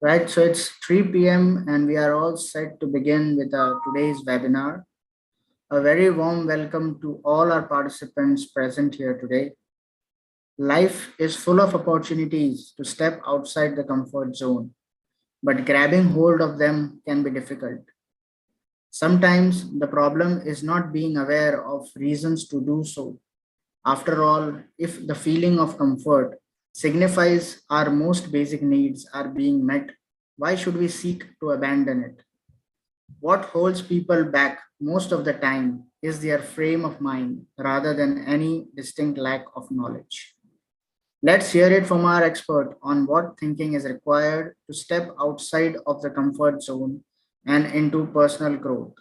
Right, so it's 3 p.m. and we are all set to begin with today's webinar. A very warm welcome to all our participants present here today. Life is full of opportunities to step outside the comfort zone, but grabbing hold of them can be difficult. Sometimes the problem is not being aware of reasons to do so. After all, if the feeling of comfort signifies our most basic needs are being met, why should we seek to abandon it? What holds people back most of the time is their frame of mind rather than any distinct lack of knowledge. Let's hear it from our expert on what thinking is required to step outside of the comfort zone and into personal growth.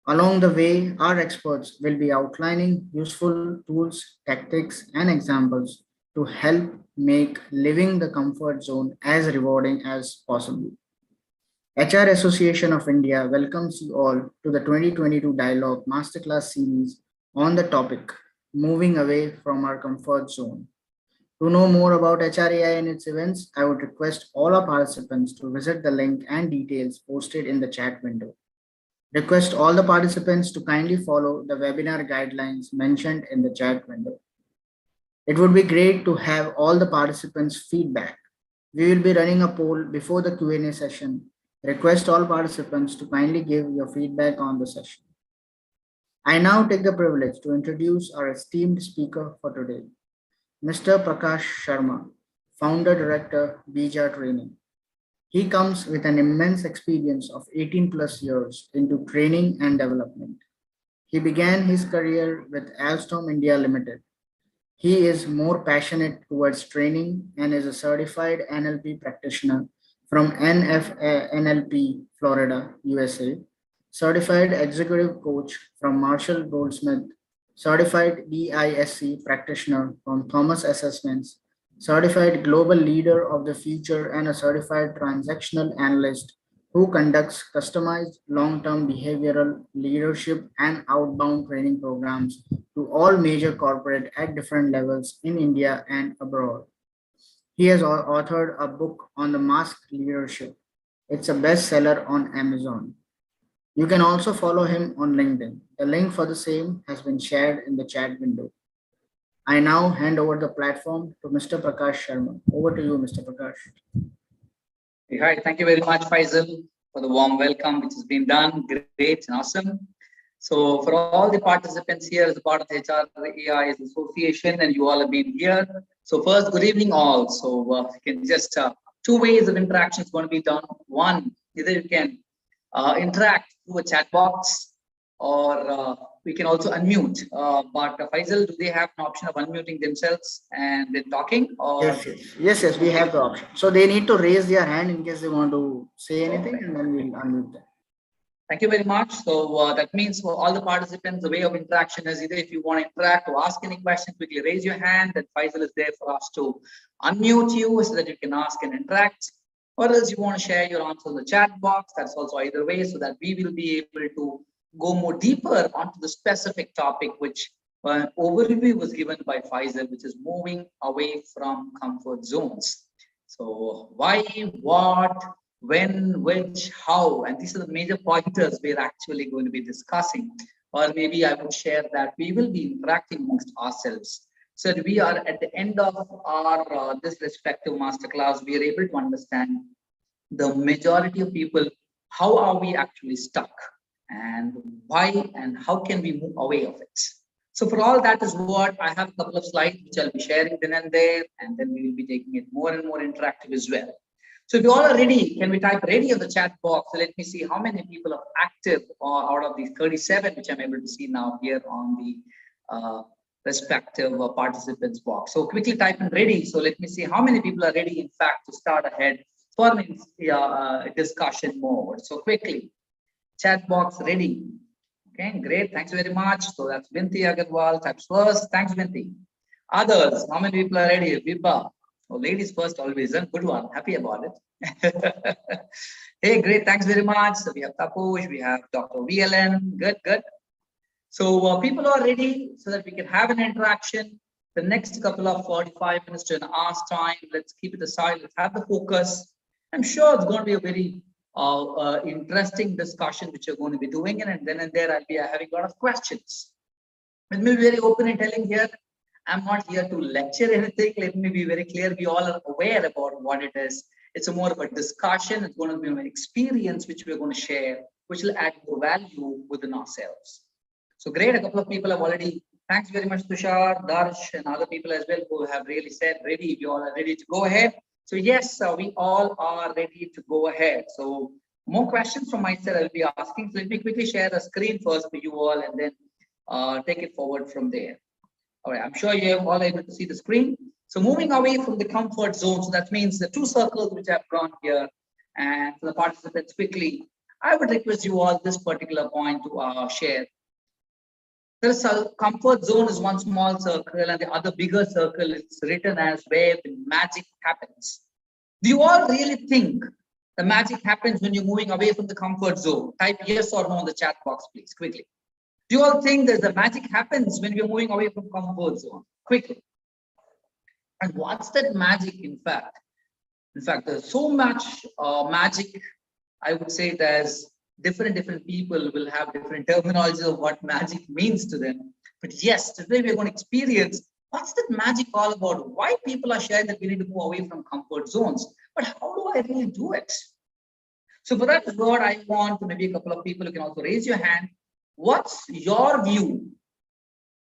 Along the way, our experts will be outlining useful tools, tactics, and examples to help make living the comfort zone as rewarding as possible. HR Association of India welcomes you all to the 2022 Dialogue Masterclass series on the topic Moving Away from Our Comfort Zone. To know more about HRAI and its events, I would request all our participants to visit the link and details posted in the chat window. Request all the participants to kindly follow the webinar guidelines mentioned in the chat window. It would be great to have all the participants' feedback. We will be running a poll before the Q&A session. Request all participants to kindly give your feedback on the session. I now take the privilege to introduce our esteemed speaker for today, Mr. Prakash Sharma, Founder Director, Bija Training. He comes with an immense experience of 18 plus years into training and development. He began his career with Alstom India Limited. He is more passionate towards training and is a certified NLP practitioner from NLP, Florida, USA, certified executive coach from Marshall Goldsmith, certified DISC practitioner from Thomas Assessments, certified global leader of the future, and a certified transactional analyst who conducts customized long-term behavioral leadership and outbound training programs to all major corporate at different levels in India and abroad. He has authored a book on the masked leadership. It's a bestseller on Amazon. You can also follow him on LinkedIn. The link for the same has been shared in the chat window. I now hand over the platform to Mr. Prakash Sharma. Over to you, Mr. Prakash. Hi, thank you very much, Faisal, for the warm welcome, which has been done. Great and awesome. So, for all the participants here as a part of the HRAI Association, and you all have been here. So, first, good evening, all. So, you can just two ways of interaction is going to be done. One, either you can interact through a chat box, or we can also unmute. But Faisal, do they have an option of unmuting themselves and then talking? Or yes, we have the option. So they need to raise their hand in case they want to say anything, and then we'll unmute them. Thank you very much. So that means for all the participants, the way of interaction is either if you want to interact or ask any questions, quickly raise your hand, and Faisal is there for us to unmute you so that you can ask and interact. Or else you want to share your answer in the chat box, that's also either way, so that we will be able to go more deeper onto the specific topic, which overview was given by Faisal, which is moving away from comfort zones. So why, what, when, which, how, and these are the major pointers we're actually going to be discussing. Or maybe I would share that we will be interacting amongst ourselves. So we are at the end of our this respective masterclass, we are able to understand the majority of people, how are we actually stuck, and why, and how can we move away of it. So for all that is what I have a couple of slides which I'll be sharing then and there, and then we will be taking it more and more interactive as well. So if you all are ready, can we type ready in the chat box? So let me see how many people are active out of these 37, which I'm able to see now here on the respective participants box. So quickly type in ready. So let me see how many people are ready, in fact, to start ahead for discussion mode. So quickly, chat box ready. Okay, great. Thanks very much. So that's Vinti Agarwal types first. Thanks, Vinti. Others, how many people are ready? Vibha. Oh, ladies first always. A good one. Happy about it. Hey, great. Thanks very much. So we have Taposh, we have Dr. VLN. Good, good. So people are ready so that we can have an interaction. The next couple of 45 minutes to an hour's time, let's keep it aside. Let's have the focus. I'm sure it's going to be a very interesting discussion which you're going to be doing, and then and there I'll be having a lot of questions. Let me be very open in telling here, I'm not here to lecture anything. Let me be very clear. We all are aware about what it is. It's a more of a discussion. It's going to be an experience which we're going to share, which will add more value within ourselves. So great. A couple of people have already, thanks very much, Tushar, Darsh, and other people as well who have really said, ready, we all are ready to go ahead. So yes, we all are ready to go ahead. So more questions from my side I'll be asking. So let me quickly share the screen first for you all and then take it forward from there. All right, I'm sure you are all able to see the screen. So moving away from the comfort zone, so that means the two circles which I've drawn here, and for the participants quickly, I would request you all this particular point to share. There's a comfort zone is one small circle and the other bigger circle is written as where the magic happens. Do you all really think the magic happens when you're moving away from the comfort zone? Type yes or no in the chat box, please, quickly. Do you all think that the magic happens when we're moving away from comfort zone? Quickly. And what's that magic, in fact? In fact, there's so much magic. I would say there's different people will have different terminology of what magic means to them. But yes, today we're going to experience what's that magic all about? Why people are sharing that we need to move away from comfort zones. But how do I really do it? So for that is what I want, maybe a couple of people, you can also raise your hand. What's your view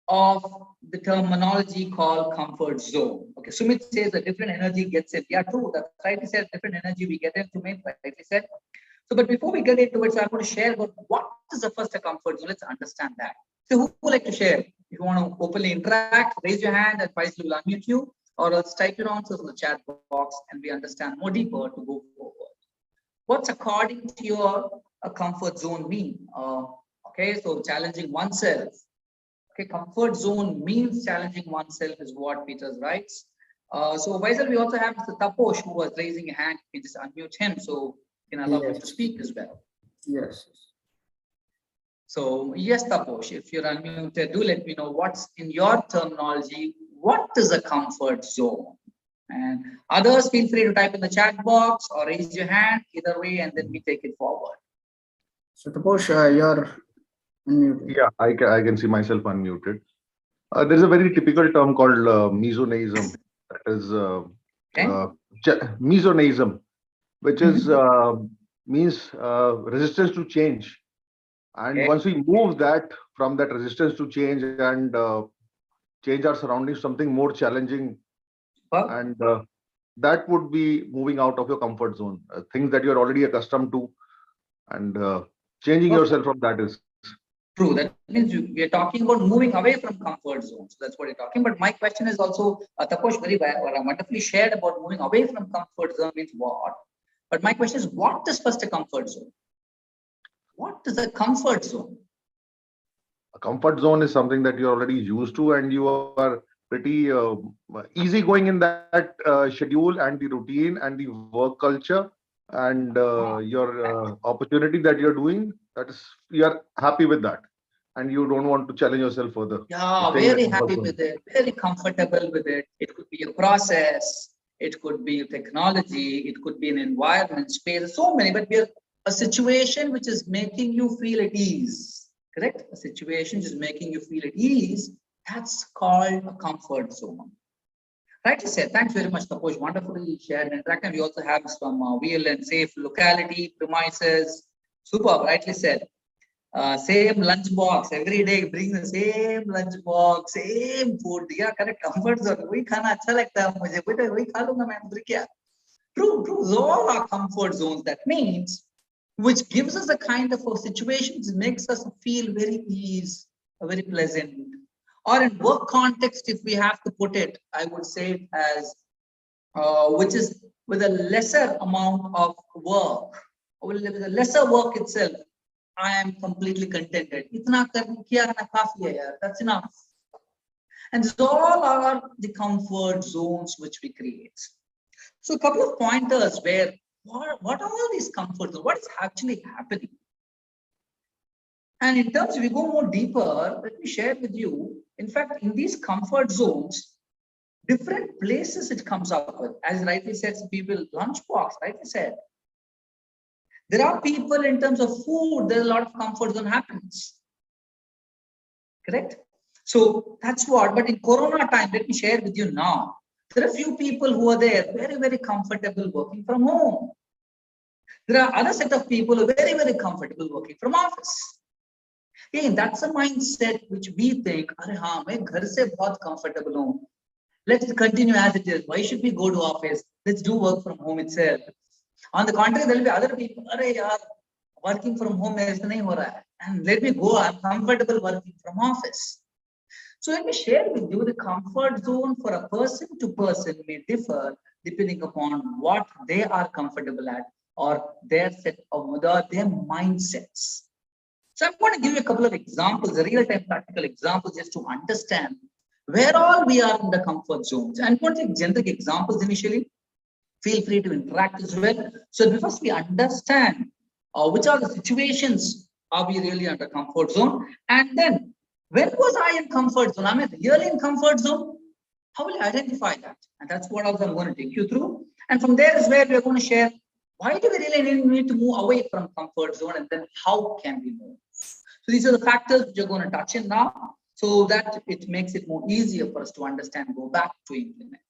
of the terminology called comfort zone? Okay, Sumit says a different energy gets in. Yeah, true. That's right. He said different energy we get in. Sumit rightly said. So, but before we get into it, so I'm going to share about what is the first comfort zone. Let's understand that. So, who would like to share? If you want to openly interact, raise your hand and Faisal will unmute you, or else type your answers in the chat box and we understand more deeper to go forward. What's according to your comfort zone mean? Okay, so challenging oneself. Okay, comfort zone means challenging oneself is what Peter writes. So Faisal, we also have Mr. Taposh who was raising a hand. You can just unmute him so you can allow him to speak as well. Yes. So yes, Taposh, if you're unmuted, do let me know what's in your terminology. What is a comfort zone? And others, feel free to type in the chat box or raise your hand, either way, and then we take it forward. So Taposh, you're unmuted. Yeah, I can see myself unmuted. There's a very typical term called mesonism. That is mesonism, which is means resistance to change. And once we move that from that resistance to change and change our surroundings, something more challenging, and that would be moving out of your comfort zone, things that you're already accustomed to, and changing yourself from that is true. That means we are talking about moving away from comfort zones. That's what you're talking. But my question is also, Taposh very wonderfully shared about moving away from comfort zone means what? But my question is, what is first a comfort zone? What is a comfort zone? A comfort zone is something that you're already used to, and you are pretty easy going in that schedule and the routine and the work culture and your opportunity that you're doing. That is, you're happy with that, and you don't want to challenge yourself further. Yeah, very happy with it, very comfortable with it. It could be a process, it could be technology, it could be an environment, space, so many, but we're a situation which is making you feel at ease, correct? A situation which is making you feel at ease, that's called a comfort zone. Rightly said. Thanks very much, Taposh. Wonderfully shared and interactive. We also have some real and safe locality, premises. Superb, rightly said. Same lunch box every day, bring the same lunch box, same food. Yeah, correct. Comfort zone. वही खाना अच्छा लगता है मुझे. बेटा वही खा लूँगा मैं अंदर क्या? True. All our comfort zones. That means, which gives us a kind of a situation that makes us feel very ease, very pleasant. Or in work context, if we have to put it, I would say it as which is with a lesser amount of work, or with a lesser work itself, I am completely contented. That's enough. And these all are the comfort zones which we create. So a couple of pointers where what are all these comfort zones? What is actually happening? And in terms, if we go more deeper, let me share with you. In fact, in these comfort zones, different places it comes up with. As rightly said, some people lunchbox, rightly said. There are people in terms of food, there's a lot of comfort zone happens. Correct? So that's what, but in Corona time, let me share with you now. There are few people who are there, very, very comfortable working from home. There are other set of people who are very, very comfortable working from office. Hey, that's a mindset which we think, "Arey haan, main ghar se bahut comfortable hu. Let's continue as it is. Why should we go to office? Let's do work from home itself." On the contrary, there will be other people, "Arey yaar, working from home is nahi ho raha hai. And let me go, I'm comfortable working from office." So let me share with you the comfort zone for a person to person may differ depending upon what they are comfortable at or their set of their mindsets. So I'm going to give you a couple of examples, real-time practical examples, just to understand where all we are in the comfort zones. I'm going to take generic examples initially. Feel free to interact as well. So first we understand which are the situations are we really under comfort zone, and then when was I in comfort zone? Am I really in comfort zone? How will I identify that? And that's what also I'm going to take you through. And from there is where we're going to share why do we really need to move away from comfort zone, and then how can we move? So these are the factors which you're going to touch in now, so that it makes it more easier for us to understand, go back to implement.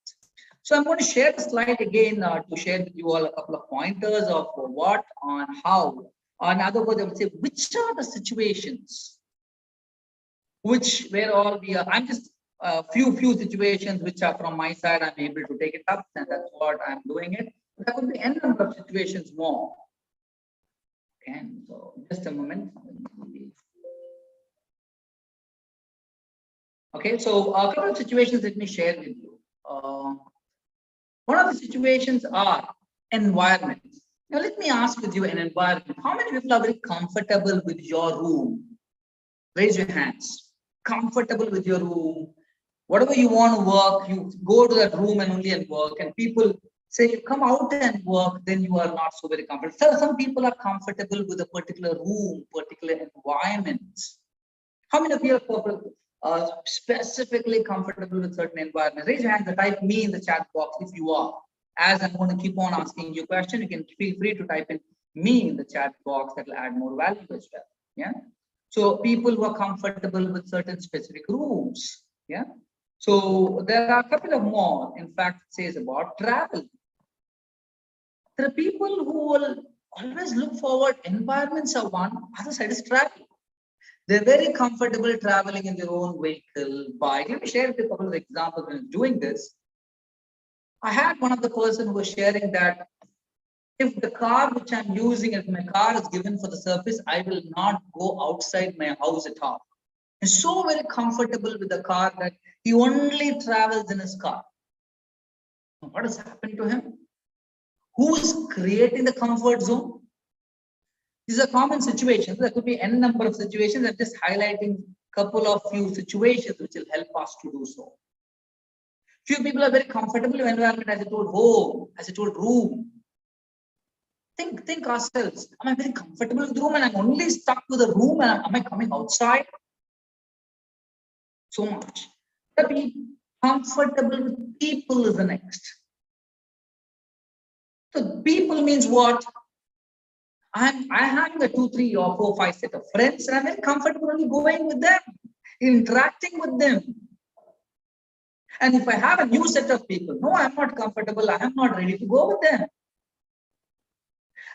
So I'm going to share the slide again to share with you all a couple of pointers of what, on how. In other words, I would say, which are the situations which where all we are. I'm just few situations which are from my side. I'm able to take it up, and that's what I'm doing it. There could be n number of situations more. Okay, so just a moment. Okay, so a couple of situations let me share with you. One of the situations are environments. Now let me ask with you an environment. How many people are very comfortable with your room? Raise your hands. Comfortable with your room. Whatever you want to work, you go to that room and only work. And people say, you come out and work, then you are not so very comfortable. So some people are comfortable with a particular room, particular environment. How many of you are specifically comfortable with certain environments? Raise your hand and type me in the chat box if you are. As I'm going to keep on asking you a question, you can feel free to type in me in the chat box. That will add more value as well. Yeah. So people who are comfortable with certain specific rooms. Yeah. So there are a couple of more. In fact, it says about travel. There are people who will always look forward. Environments are one. Other side is travel. They're very comfortable traveling in their own vehicle, bike. Let me share with you a couple of examples when doing this. I had one of the person who was sharing that if the car which I'm using, if my car is given for the service, I will not go outside my house at all. He's so very comfortable with the car that he only travels in his car. What has happened to him? Who's creating the comfort zone? These are common situations. There could be n number of situations. I'm just highlighting a couple of few situations which will help us to do so. Few people are very comfortable in environment, as I told home, as I told room. Think ourselves. Am I very comfortable with the room and I'm only stuck with the room, and am I coming outside? So much. Be comfortable with people is the next. So people means what? I have the 2, 3, or 4, 5 set of friends, and I'm very comfortable only going with them, interacting with them. And if I have a new set of people, no, I'm not comfortable, I am not ready to go with them.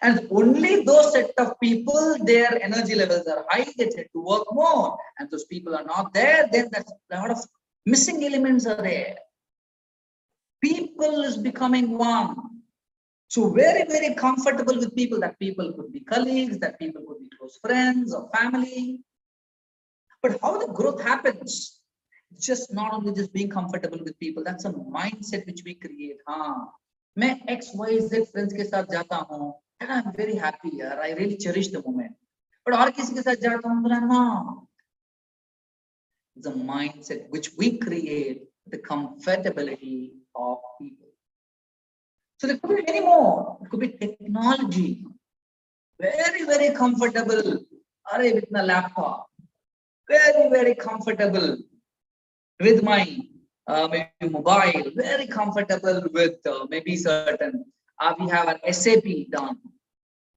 And only those set of people, their energy levels are high, they tend to work more. And those people are not there, then that's a lot of missing elements are there. People is becoming one. So very, very comfortable with people. That people could be colleagues, that people could be close friends or family. But how the growth happens? It's just not only just being comfortable with people. That's a mindset which we create. मैं X, Y, Z friends के साथ जाता हूँ, and I'm very happy here. I really cherish the moment. But और किसी के साथ जाता हूँ, बोला no. It's a mindset which we create, the comfortability of people. So there could be many more. It could be technology. Very, very comfortable. With my laptop. Very, very comfortable with my maybe mobile, very comfortable with maybe certain, we have an SAP done,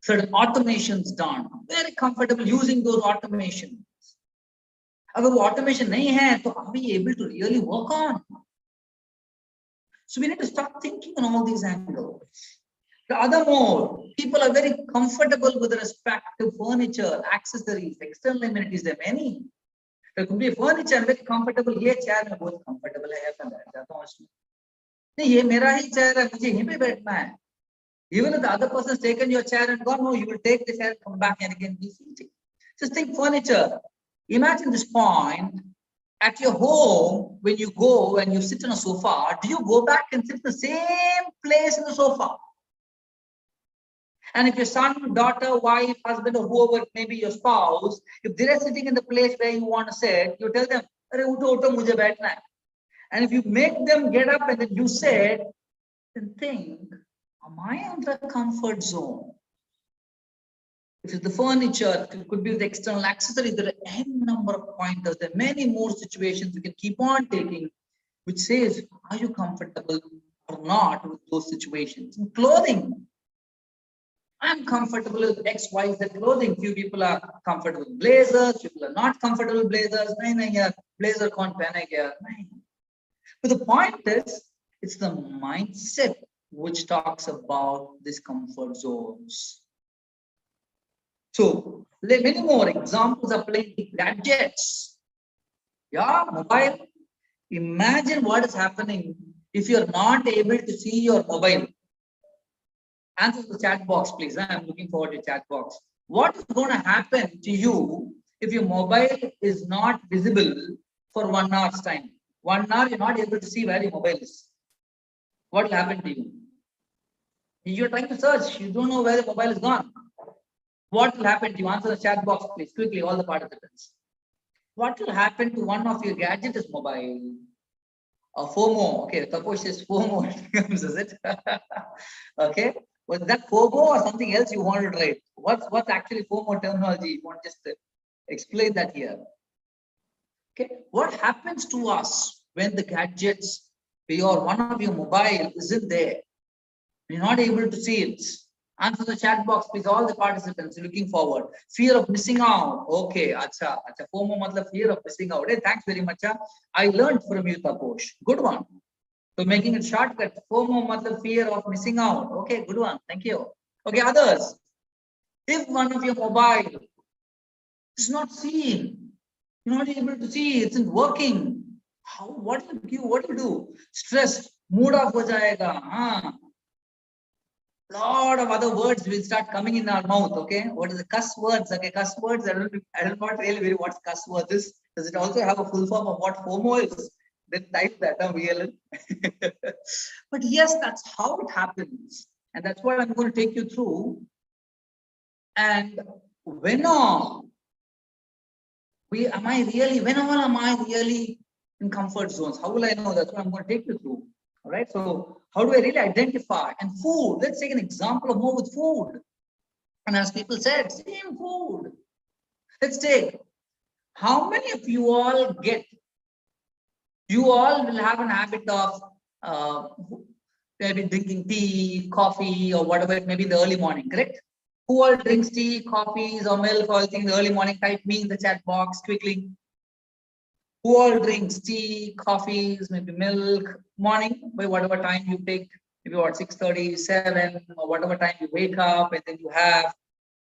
certain automations done, very comfortable using those automations. अगर वो automation नहीं है, तो are we able to really work on? So we need to start thinking on all these angles. Furthermore, people are very comfortable with respect to furniture, accessories, external amenities. There are many. There could be a furniture very comfortable. ये chair में बहुत comfortable है, मैं बैठ जाता हूँ इसमें. नहीं, ये मेरा ही chair है, मुझे यहीं पे बैठना है. Even if the other person has taken your chair and gone, no, you will take the chair and come back and again be seated. Just think furniture. Imagine this point. At your home, when you go and you sit on a sofa, do you go back and sit in the same place in the sofa? And if your son, daughter, wife, husband, or whoever, maybe your spouse, if they're sitting in the place where you want to sit, you tell them, "Arey, utho, utho, mujhe baithna hai." And if you make them get up and then you sit, then think, am I in the comfort zone? If it's the furniture, it could be the external accessories. There are n number of pointers. There are many more situations you can keep on taking, which says, are you comfortable or not with those situations? In clothing, I'm comfortable with X, Y, Z clothing. Few people are comfortable with blazers. People are not comfortable with blazers. Nahin, blazer can't pehne kya. But the point is, it's the mindset which talks about these comfort zones. So many more examples are playing gadgets. Yeah, mobile. Imagine what is happening if you're not able to see your mobile. Answer the chat box, please. I'm looking forward to chat box. What is going to happen to you if your mobile is not visible for 1 hour's time? 1 hour, you're not able to see where your mobile is. What will happen to you? You're trying to search. You don't know where the mobile is gone. What will happen to you? Answer the chat box, please. Quickly, all the participants. What will happen to one of your gadgets is mobile? A FOMO. Okay, Taposh says FOMO. Is it? Okay. Was that FOMO or something else you want to write? What's actually FOMO terminology? You want to just explain that here. Okay. What happens to us when the gadgets, or one of your mobile isn't there? You're not able to see it. Answer the chat box, please. All the participants looking forward. Fear of missing out. Okay, acha. FOMO matlab fear of missing out. Hey, thanks very much. I learned from you, Taposh. Good one. So making it shortcut. FOMO matlab fear of missing out. Okay, good one. Thank you. Okay, others. If one of your mobile is not seen, you're not able to see, it's not working. How? What do you do? Stress. Mood off ho jayega. Lot of other words will start coming in our mouth. Okay, what is the cuss words? Okay, cuss words. I don't not really what cuss words is. Does it also have a full form of what FOMO is? Then type that on VLN. But yes, that's how it happens, and that's what I'm going to take you through. And when all am I really in comfort zones? How will I know? That's what I'm going to take you through. All right. So how do I really identify? And food, let's take an example of more with food. And as people said, same food. Let's take, how many of you all will have an habit of maybe drinking tea, coffee, or whatever it may be in the early morning, correct? Who all drinks tea, coffees, or milk, or anything in the early morning? Type me in the chat box quickly. Who all drinks tea, coffees, maybe milk, morning, by whatever time you pick, maybe what, 6:30, 7, or whatever time you wake up, and then you have,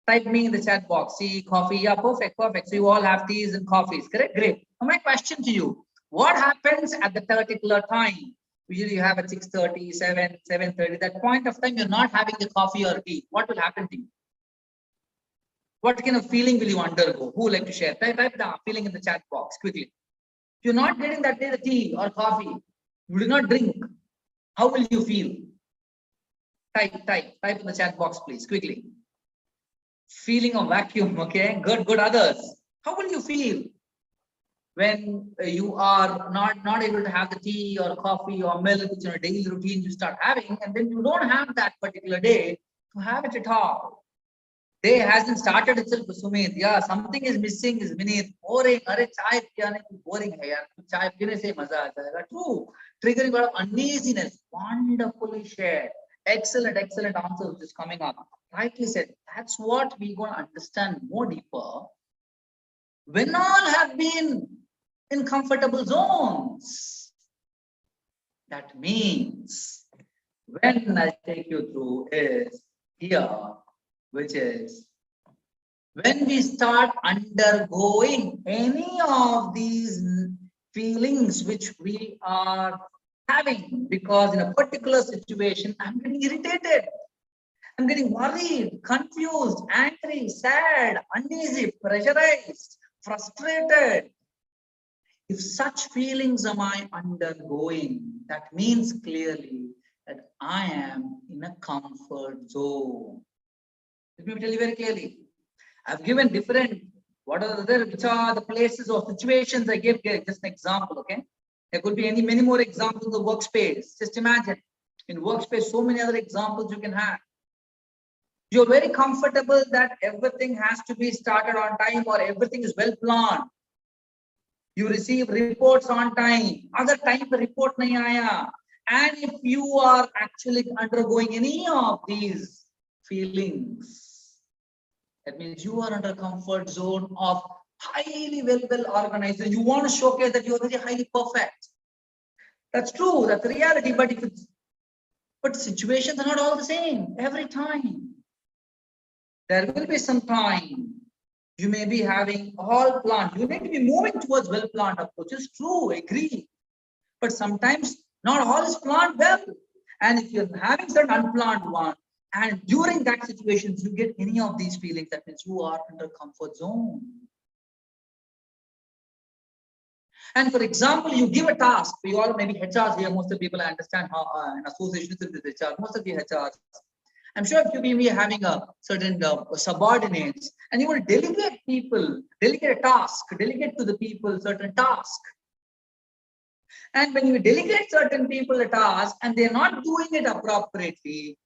type me in the chat box, tea, coffee, yeah, perfect. So you all have teas and coffees, correct? Great. Now my question to you, what happens at the particular time? Usually you have at 6:30, 7, 7:30, that point of time you're not having the coffee or tea. What will happen to you? What kind of feeling will you undergo? Who would like to share? Type the feeling in the chat box quickly. If you're not getting that day the tea or coffee, you do not drink, how will you feel? Type in the chat box, please, quickly. Feeling of vacuum, okay? Good, others. How will you feel when you are not able to have the tea or coffee or milk, which in a daily routine you start having, and then you don't have that particular day to have it at all? Day hasn't started itself, Sumit. Yeah, something is missing, is Vinith. Boring. Arey, chai piyane ko boring hai yaar. Chai pine se maza aata hai. True. Triggering a lot of uneasiness. Wonderfully shared. Excellent, excellent answers just coming up. Rightly said. That's what we're going to understand more deeper. When all have been in comfortable zones, that means when I take you through is here, which is when we start undergoing any of these feelings which we are having, because in a particular situation, I'm getting irritated, I'm getting worried, confused, angry, sad, uneasy, pressurized, frustrated. If such feelings am I undergoing, that means clearly that I am in a comfort zone. Let me tell you very clearly. I've given different, which are the places or situations I gave just an example, okay? There could be many more examples in the workspace. Just imagine, in workspace, so many other examples you can have. You're very comfortable that everything has to be started on time or everything is well planned. You receive reports on time. Other time the report nahi aaya. And if you are actually undergoing any of these feelings, that means you are under comfort zone of highly well organized. You want to showcase that you are very highly perfect. That's true. That's the reality. But situations are not all the same every time. There will be some time you may be having all planned. You need to be moving towards well-planned approaches. True, agree. But sometimes not all is planned well. And if you're having certain unplanned one, and during that situation, you get any of these feelings, that means you are under comfort zone. And for example, you give a task. We all maybe HRs here, most of the people understand how an association is with HR. Most of the HRs, I'm sure if you be having a certain subordinates and you will delegate a task, delegate to the people certain task. And when you delegate certain people a task and they're not doing it appropriately,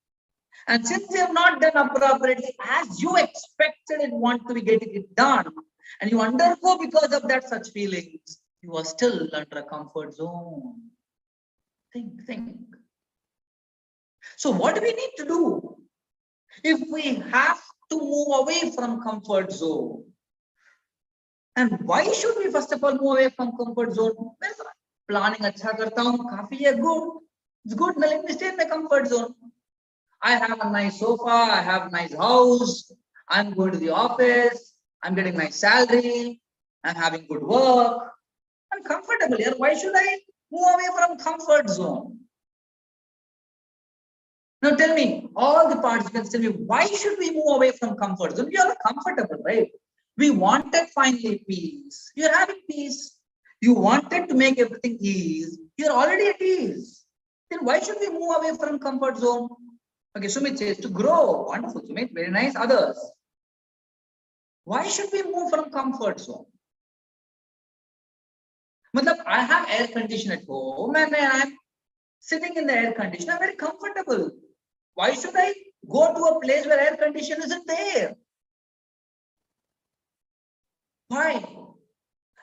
and since they have not done appropriately as you expected it want to be getting it done, and you undergo because of that such feelings, you are still under a comfort zone. Think. So what do we need to do? If we have to move away from comfort zone, and why should we first of all move away from comfort zone? Planning अच्छा करता हूँ, काफी है, good. It's good. Now let me stay in my comfort zone. I have a nice sofa, I have a nice house, I'm going to the office, I'm getting my salary, I'm having good work, I'm comfortable here. Why should I move away from comfort zone? Now tell me, all the participants tell me, why should we move away from comfort zone? We are comfortable, right? We wanted finally peace. You're having peace. You wanted to make everything ease. You're already at ease. Then why should we move away from comfort zone? Okay, Sumit says to grow. Wonderful, Sumit. Very nice. Others. Why should we move from comfort zone? I have air conditioner at home and I'm sitting in the air conditioner. I'm very comfortable. Why should I go to a place where air conditioner isn't there? Why?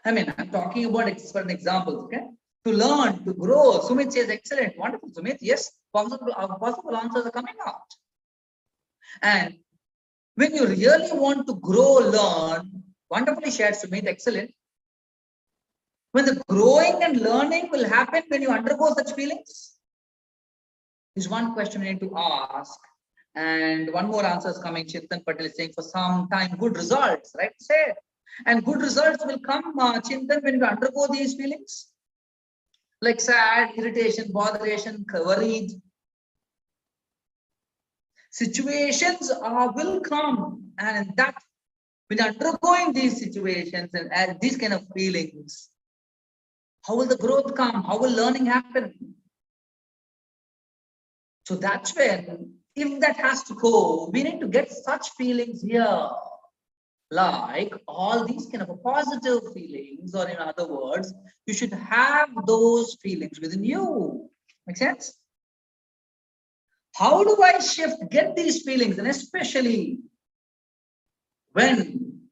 I mean, I'm talking about certain examples, okay? To learn, to grow. Sumit says, excellent, wonderful, Sumit. Yes, possible answers are coming out. And when you really want to grow, learn, wonderfully shared, Sumit, excellent. When the growing and learning will happen when you undergo such feelings? Is one question we need to ask. And one more answer is coming. Chintan Patel is saying for some time, good results, right? Say, and good results will come, Chintan, when you undergo these feelings. Like sad, irritation, botheration, worried. Situations will come, and that when undergoing these situations and these kind of feelings, how will the growth come? How will learning happen? So that's when, if that has to go, we need to get such feelings here. Like all these kind of positive feelings, or in other words, you should have those feelings within you. Make sense? How do I get these feelings? And especially when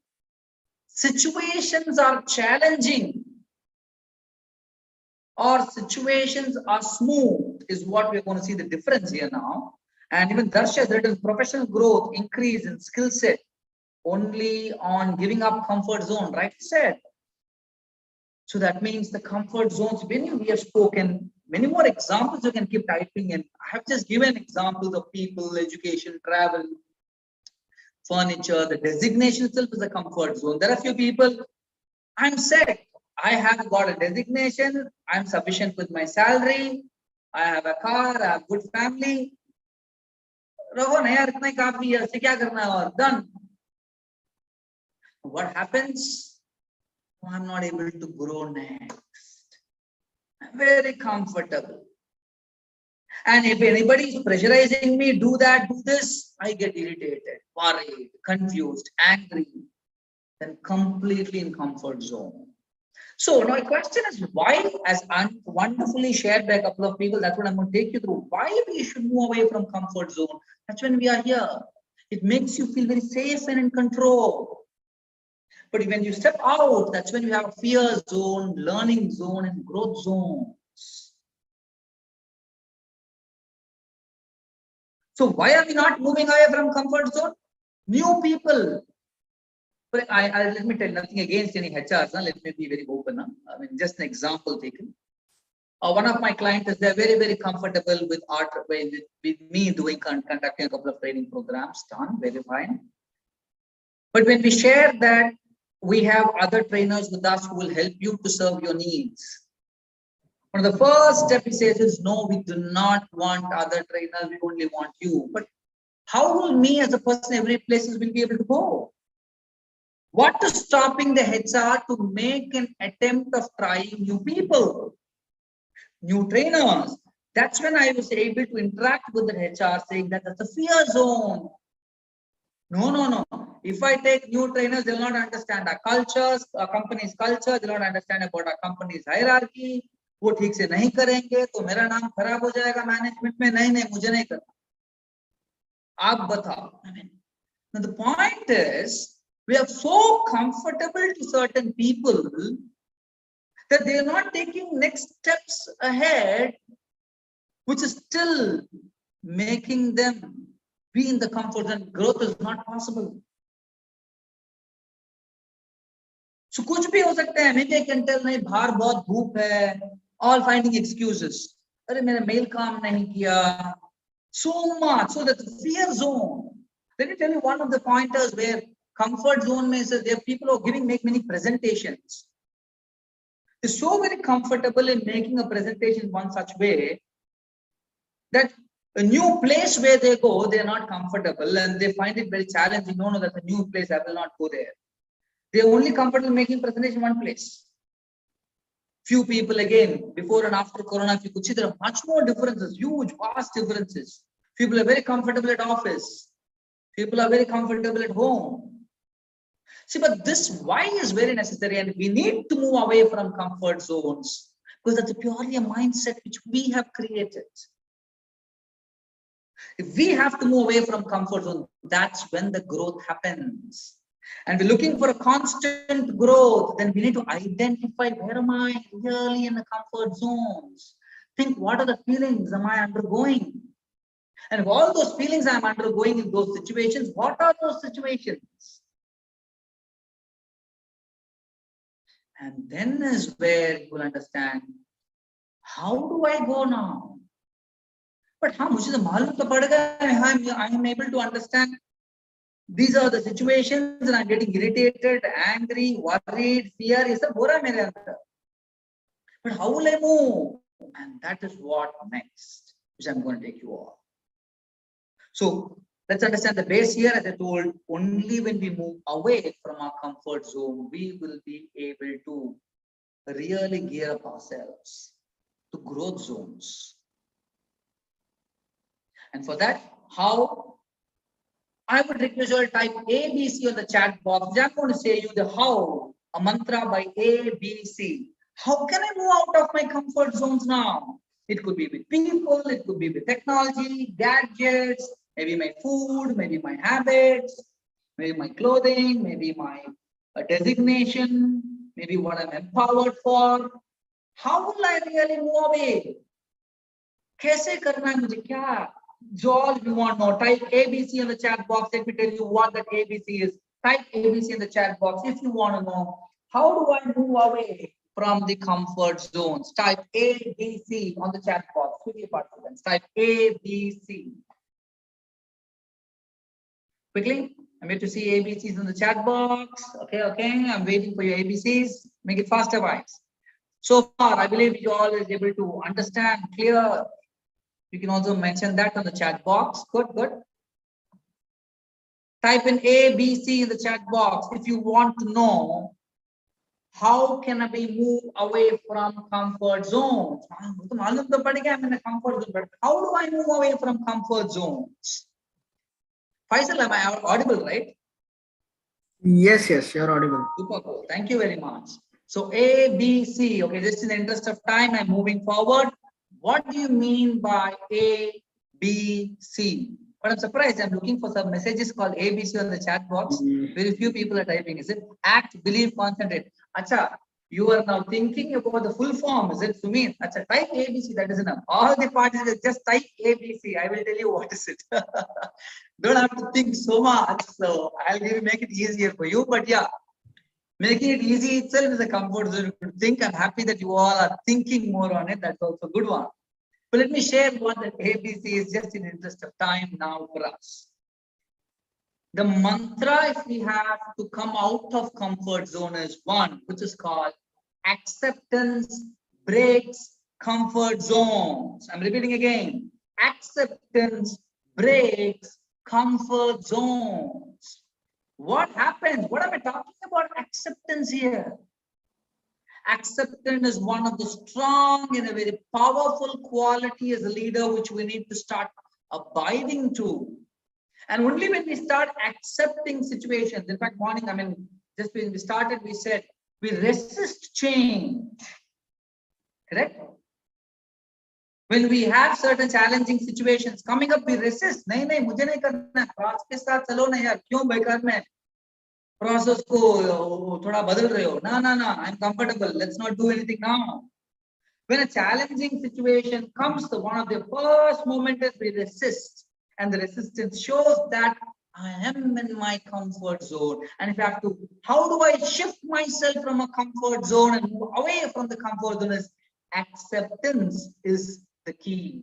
situations are challenging or situations are smooth is what we're going to see the difference here now. And even Darsha has written professional growth increase in skill set only on giving up comfort zone, right? He said. So that means the comfort zones, when we have spoken, many more examples you can keep typing in. I have just given examples of people, education, travel, furniture. The designation itself is a comfort zone. There are few people, I'm set. I have got a designation. I'm sufficient with my salary. I have a car. I have good family. Done. What happens? I'm not able to grow next. I'm very comfortable. And if anybody is pressurizing me, do that, do this, I get irritated, worried, confused, angry, then completely in comfort zone. So now the question is why, as wonderfully shared by a couple of people, that's what I'm going to take you through. Why we should move away from comfort zone? That's when we are here. It makes you feel very safe and in control. But when you step out, that's when you have a fear zone, learning zone, and growth zones. So why are we not moving away from comfort zone? New people. But let me tell you, nothing against any HRs. Let me be very open. I mean, just an example taken. One of my clients, they're very, very comfortable with art, with me conducting a couple of training programs, done, very fine. But when we share that we have other trainers with us who will help you to serve your needs. One of the first step he says is, no, we do not want other trainers, we only want you. But how will me as a person, every places will be able to go? What is stopping the HR to make an attempt of trying new people, new trainers? That's when I was able to interact with the HR saying that that's a fear zone. No. If I take new trainers, they'll not understand our cultures, our company's culture, they'll not understand about our company's hierarchy. वो ठीक से नहीं करेंगे तो मेरा नाम खराब हो जाएगा मैनेजमेंट में. नहीं मुझे नहीं करना. आप बताओ. Now the point is, we are so comfortable to certain people that they are not taking next steps ahead, which is still making them be in the comfort zone. Growth is not possible. So कुछ भी हो सकता है. Maybe I can tell नहीं बाहर बहुत धूप है. All finding excuses. अरे मेरा मेल काम नहीं किया. So much. So that the fear zone. Let me tell you one of the pointers where comfort zone means that there are people who are make many presentations. They're so very comfortable in making a presentation in one such way that a new place where they go, they are not comfortable and they find it very challenging. No, that's a new place. I will not go there. They are only comfortable making presentation in one place. Few people again, before and after Corona, if you could see, there are much more differences, huge, vast differences. People are very comfortable at office. People are very comfortable at home. See, but this why is very necessary, and we need to move away from comfort zones because that's purely a mindset which we have created. If we have to move away from comfort zone, that's when the growth happens. And we're looking for a constant growth, then we need to identify where am I really in the comfort zones. Think, what are the feelings am I undergoing? And if all those feelings I'm undergoing in those situations, what are those situations? And then is where you will understand, how do I go now? But I am able to understand these are the situations and I'm getting irritated, angry, worried, fear. But how will I move? And that is what next, which I'm going to take you all. So let's understand the base here. As I told, only when we move away from our comfort zone, we will be able to really gear up ourselves to growth zones. And for that, how? I would request you to type ABC on the chat box. I'm going to say you the how, a mantra by ABC. How can I move out of my comfort zones now? It could be with people, it could be with technology, gadgets, maybe my food, maybe my habits. Maybe my clothing, maybe my designation, maybe what I'm empowered for. How will I really move away? कैसे करना है मुझे क्या? All if you want more, type ABC in the chat box. Let me tell you what that ABC is. Type ABC in the chat box if you want to know how do I move away from the comfort zones. Type ABC on the chat box. Quickly, participants. Type ABC. Quickly, I'm here to see ABCs in the chat box. Okay, I'm waiting for your ABCs. Make it faster, guys. So far, I believe you all is able to understand, clear. You can also mention that on the chat box. Good. Type in ABC in the chat box if you want to know how can I be moved away from comfort zones. I'm in a comfort zone, but how do I move away from comfort zones? Faisal, am I audible, right? Yes, you're audible. Super cool. Thank you very much. So A, B, C. Okay, just in the interest of time, I'm moving forward. What do you mean by A, B, C? But I'm surprised. I'm looking for some messages called ABC on the chat box. Very few people are typing. Is it act, believe, concentrate? Acha, you are now thinking about the full form. Is it Sumit? Acha, type ABC. That is enough. All the participants just type ABC. I will tell you what is it. Don't have to think so much. So I'll make it easier for you. But yeah, making it easy itself is a comfort zone. You think. I'm happy that you all are thinking more on it. That's also a good one. But let me share what the ABC is just in the interest of time now for us. The mantra, if we have to come out of comfort zone, is one, which is called acceptance breaks comfort zones. I'm repeating again. Acceptance breaks comfort zones. What happens? What am I talking about acceptance here? Acceptance is one of the strong and a very powerful quality as a leader, which we need to start abiding to. And only when we start accepting situations, in fact, just when we started, we said, we resist change, correct? When we have certain challenging situations coming up, we resist. नहीं, मुझे नहीं करना है, राज के साथ चलो ना यार, क्यों बेकार में process को थोड़ा बदल रहे हो? No, I'm comfortable. Let's not do anything now. When a challenging situation comes, one of the first moments is we resist, and the resistance shows that I am in my comfort zone. And if I have to, how do I shift myself from a comfort zone and move away from the comfort zone? Is acceptance is the key.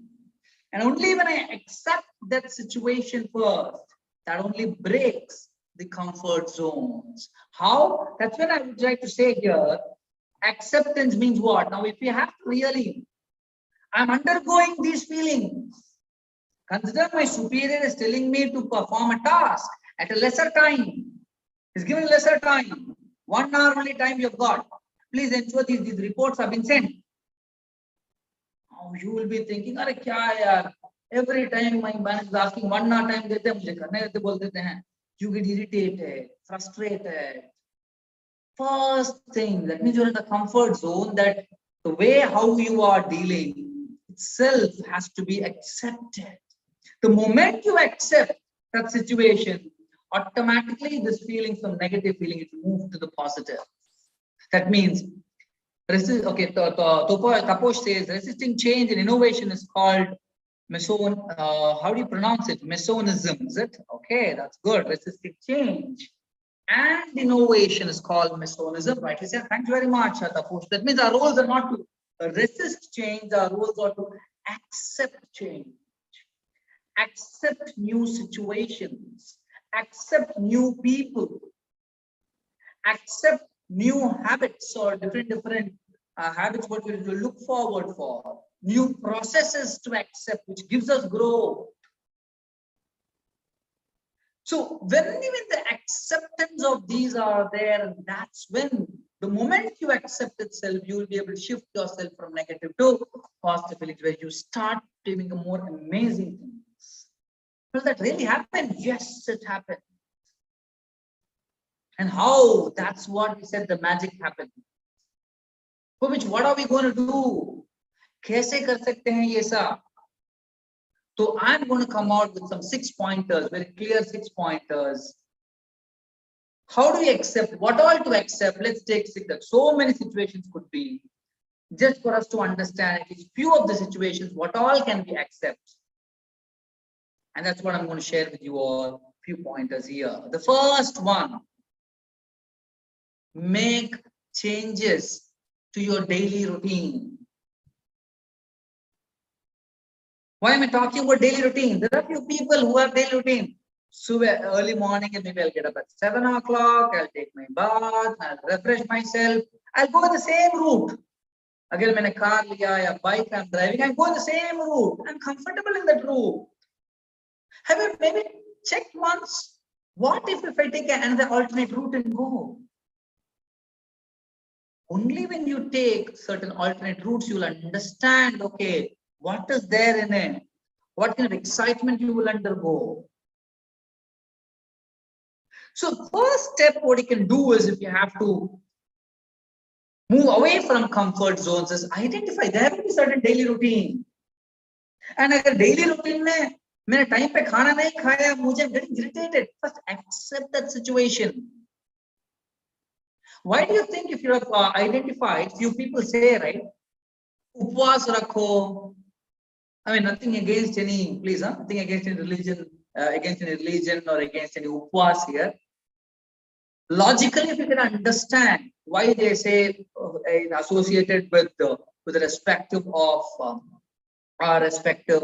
And only when I accept that situation first, that only breaks the comfort zones. How? That's what I would like to say here. Acceptance means what? Now, if we have to really, I'm undergoing these feelings. Consider my superior is telling me to perform a task at a lesser time. He's giving lesser time. 1 hour only time you've got. Please ensure these reports have been sent. Oh, you will be thinking, "Arey kya yaar? Every time my man is asking 1 hour time dete hain, mujhe karne dete bol dete hain." You get irritated, frustrated. First thing, that means you're in the comfort zone, that the way how you are dealing itself has to be accepted. The moment you accept that situation, automatically this feeling from negative feeling is moved to the positive. That means, Taposh says resisting change and innovation is called how do you pronounce it? Mesonism, is it? Okay, that's good. Resisting change and innovation is called mesonism. Rightly said. Thank you very much, Taposh. That means our roles are not to resist change, our roles are to accept change. Accept new situations, accept new people, accept new habits or different habits what we will look forward for, new processes to accept, which gives us growth. So when even the acceptance of these are there, and that's when the moment you accept itself, you will be able to shift yourself from negative to positive feelings, where you start doing a more amazing things. Will that really happen? Yes, it happened. And how? That's what we said, the magic happened. For which, what are we going to do? कैसे कर सकते हैं ये सब? So I'm going to come out with some 6 pointers, very clear 6 pointers, How do we accept? What all to accept? Let's take that. So many situations could be, just for us to understand at least few of the situations, what all can we accept? And that's what I'm going to share with you all. Few pointers here. The first one, make changes to your daily routine. Why am I talking about daily routine? There are few people who have daily routine. So early morning, and maybe I'll get up at 7 o'clock, I'll take my bath, I'll refresh myself, I'll go in the same route. Again, when a car liya, a bike I'm driving, I'm going the same route. I'm comfortable in that route. Have you maybe checked once? What if I take another alternate route and go? Only when you take certain alternate routes, you'll understand, okay, what is there in it? What kind of excitement you will undergo? So first step, what you can do is, if you have to move away from comfort zones, is identify there will be certain daily routine. And अगर daily routine में मैंने time पे खाना नहीं खाया, मुझे getting irritated. First accept that situation. Why do you think, if you have identified, few people say, right, upvas rakho? I mean, nothing against any, please, nothing against any religion, or against any upvas here. Logically, if you can understand why they say associated with the respective of our respective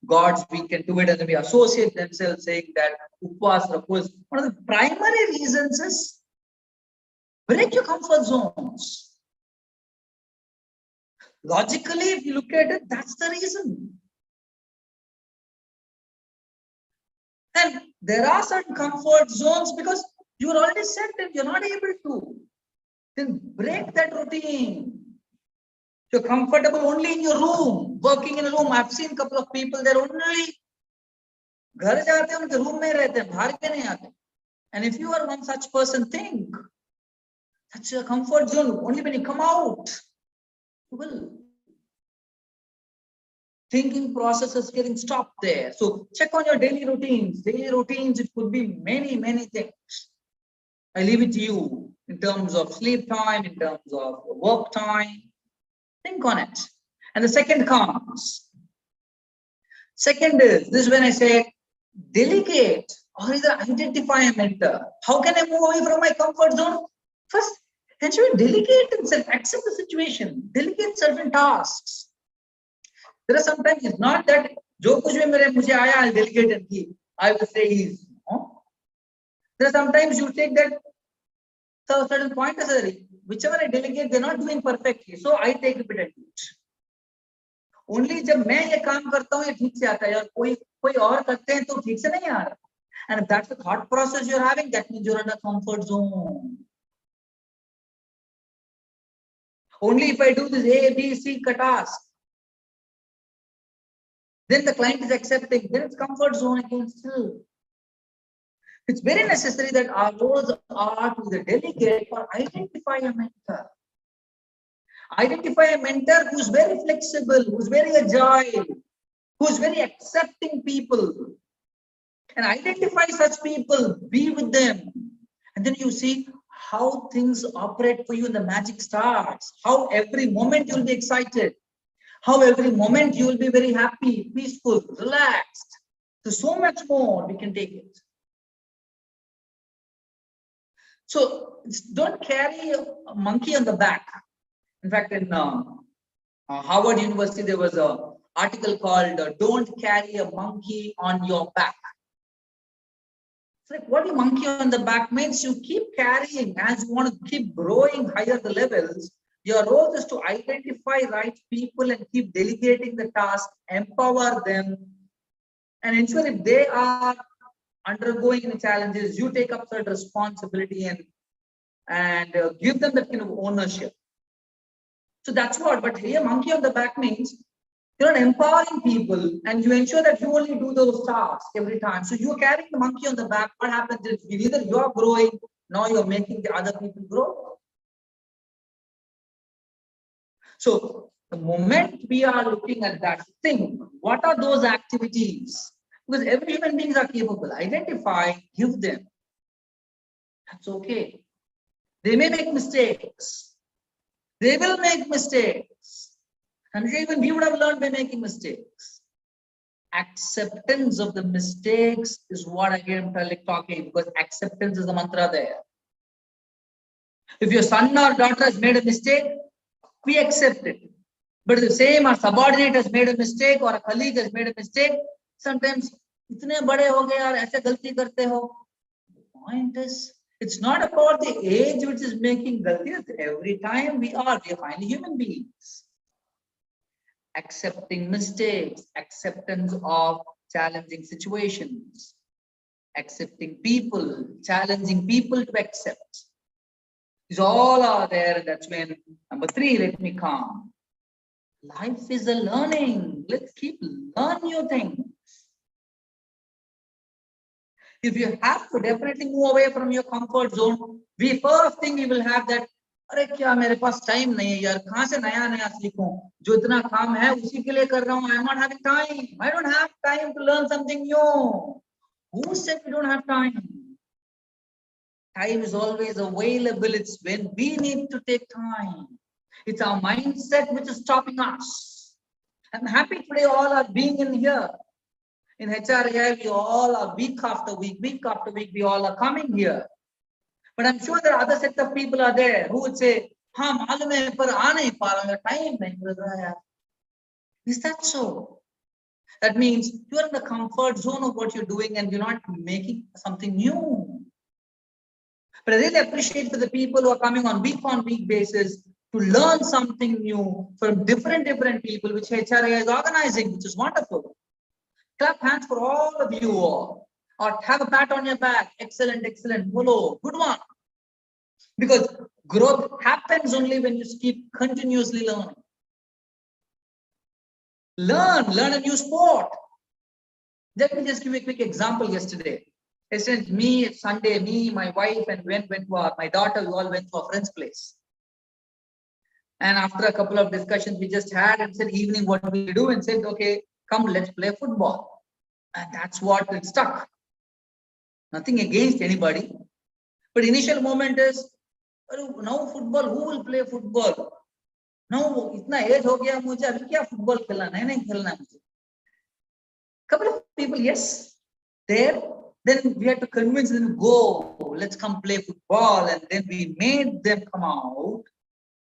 gods, we can do it, and then we associate themselves saying that upvas rakho is one of the primary reasons is break your comfort zones. Logically, if you look at it, that's the reason. And there are certain comfort zones because you're already set and you're not able to. Then break that routine. You're comfortable only in your room, working in a room. I've seen a couple of people, they're only घर जाते हैं, उनके room में रहते हैं, बाहर के नहीं आते. And if you are one such person, think that's your comfort zone. Only when you come out, you will. Thinking process is getting stopped there. So check on your daily routines. Daily routines, it could be many, many things. I leave it to you in terms of sleep time, in terms of work time. Think on it. And the second comes. Second is, this is when I say, delegate or either identify a mentor. How can I move away from my comfort zone? First, ensure delegate and accept the situation. Delegate certain tasks. There are sometimes it's not that जो कुछ भी मेरे मुझे आया, I'll delegate and keep. I will say easy. There are sometimes you take that certain point necessary. Whichever I delegate, they're not doing perfectly. So I take it and do it. Only जब मैं ये काम करता हूँ ये ठीक से आता है, और कोई और करते हैं तो ठीक से नहीं आ रहा. And if that's the thought process you're having, that means you're in a comfort zone. Only if I do this A, B, C task, then the client is accepting, then it's comfort zone again still. It's very necessary that our roles are to either delegate or identify a mentor. Identify a mentor who's very flexible, who's very agile, who's very accepting people. And identify such people, be with them. And then you see how things operate for you and the magic starts. How every moment you'll be excited. How every moment you will be very happy, peaceful, relaxed. There's so much more we can take it. So don't carry a monkey on the back. In fact, in Harvard University, there was an article called "Don't Carry a Monkey on Your Back." It's like, what do monkey on the back means? You keep carrying as you want to keep growing higher the levels. Your role is to identify right people and keep delegating the task, empower them, and ensure if they are undergoing the challenges, you take up that responsibility and give them that kind of ownership. So that's what. But here, monkey on the back means you're not empowering people, and you ensure that you only do those tasks every time. So you're carrying the monkey on the back. What happens is either you're growing, now you're making the other people grow. So the moment we are looking at that thing, what are those activities? Because every human beings are capable. Identify, give them. That's okay. They may make mistakes. They will make mistakes. And even we would have learned by making mistakes. Acceptance of the mistakes is what I am talking, because acceptance is the mantra there. If your son or daughter has made a mistake, we accept it. But the same, our subordinate has made a mistake or a colleague has made a mistake, sometimes itne bade ho gaye yaar, aise galti karte ho. The point is, it's not about the age which is making galti. Every time we are finally human beings. Accepting mistakes, acceptance of challenging situations, accepting people, challenging people to accept. These all are there. That's when number 3, let me come. Life is a learning. Let's keep learn new things. If you have to definitely move away from your comfort zone, we first thing you will have that, अरे क्या मेरे पास time नहीं है यार, कहाँ से नया नया सीखूं, जो इतना काम है उसी के लिए कर रहा हूँ. I'm not having time. I don't have time to learn something new. Who said we don't have time? Time is always available. It's when we need to take time. It's our mindset which is stopping us. I'm happy today all are being in here. In HRI, we all are week after week, we all are coming here. But I'm sure there are other set of people are there who would say, हाँ मालूम है पर आ नहीं पा रहा हूँ, time नहीं मिल रहा है. Is that so? That means you're in the comfort zone of what you're doing and you're not making something new. But I really appreciate for the people who are coming on week basis to learn something new from different people, which HRI is organizing, which is wonderful. Clap hands for all of you all. Or have a pat on your back. Excellent, excellent. Bolo, good one. Because growth happens only when you keep continuously learning. Learn a new sport. Let me just give you a quick example yesterday. Yesterday, Sunday, my wife, and my daughter, we all went to a friend's place. And after a couple of discussions we just had and said, evening, what we do? And said, okay, come, let's play football. And that's what it stuck. Nothing against anybody. But initial moment is, now football, who will play football? Now, itna age ho gaya mujhe, abhi kya football khelna, nahi khelna mujhe. Couple of people, yes, there. Then we had to convince them, go, let's come play football. And then we made them come out.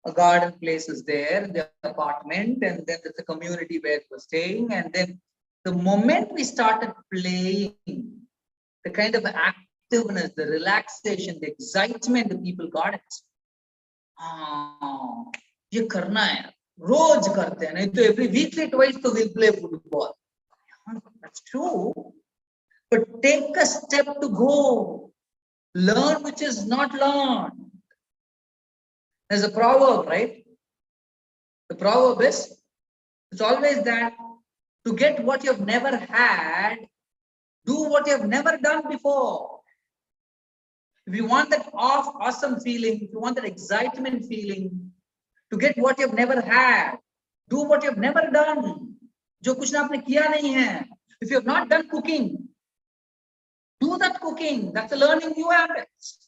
A garden place is there, the apartment, and then there's a community where we're staying. And then the moment we started playing, the kind of activeness, the relaxation, the excitement, the people got it. ये करना है, रोज करते हैं, नहीं तो every weekly twice तो we'll play football. That's true, but take a step to go, learn which is not learned. There's a proverb, right? The proverb is, it's always that to get what you've never had, do what you've never done before. If you want that awesome feeling, if you want that excitement feeling, to get what you've never had, do what you've never done. जो कुछ ना आपने किया नहीं है. If you have not done cooking, do that cooking. That's a learning new habits.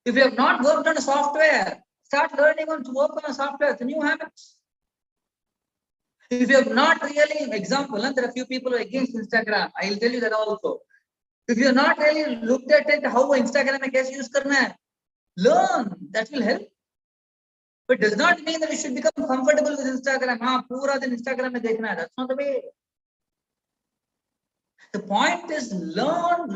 If you have not worked on a software, start learning on to work on a software. It's a new habits. If you have not really, example, there are a few people who are against Instagram. I will tell you that also. If you have not really looked at it, how Instagram में कैसे use करना है, learn. That will help. But does not mean that you should become comfortable with Instagram. हाँ पूरा दिन Instagram में देखना है. That's not the way. The point is learn,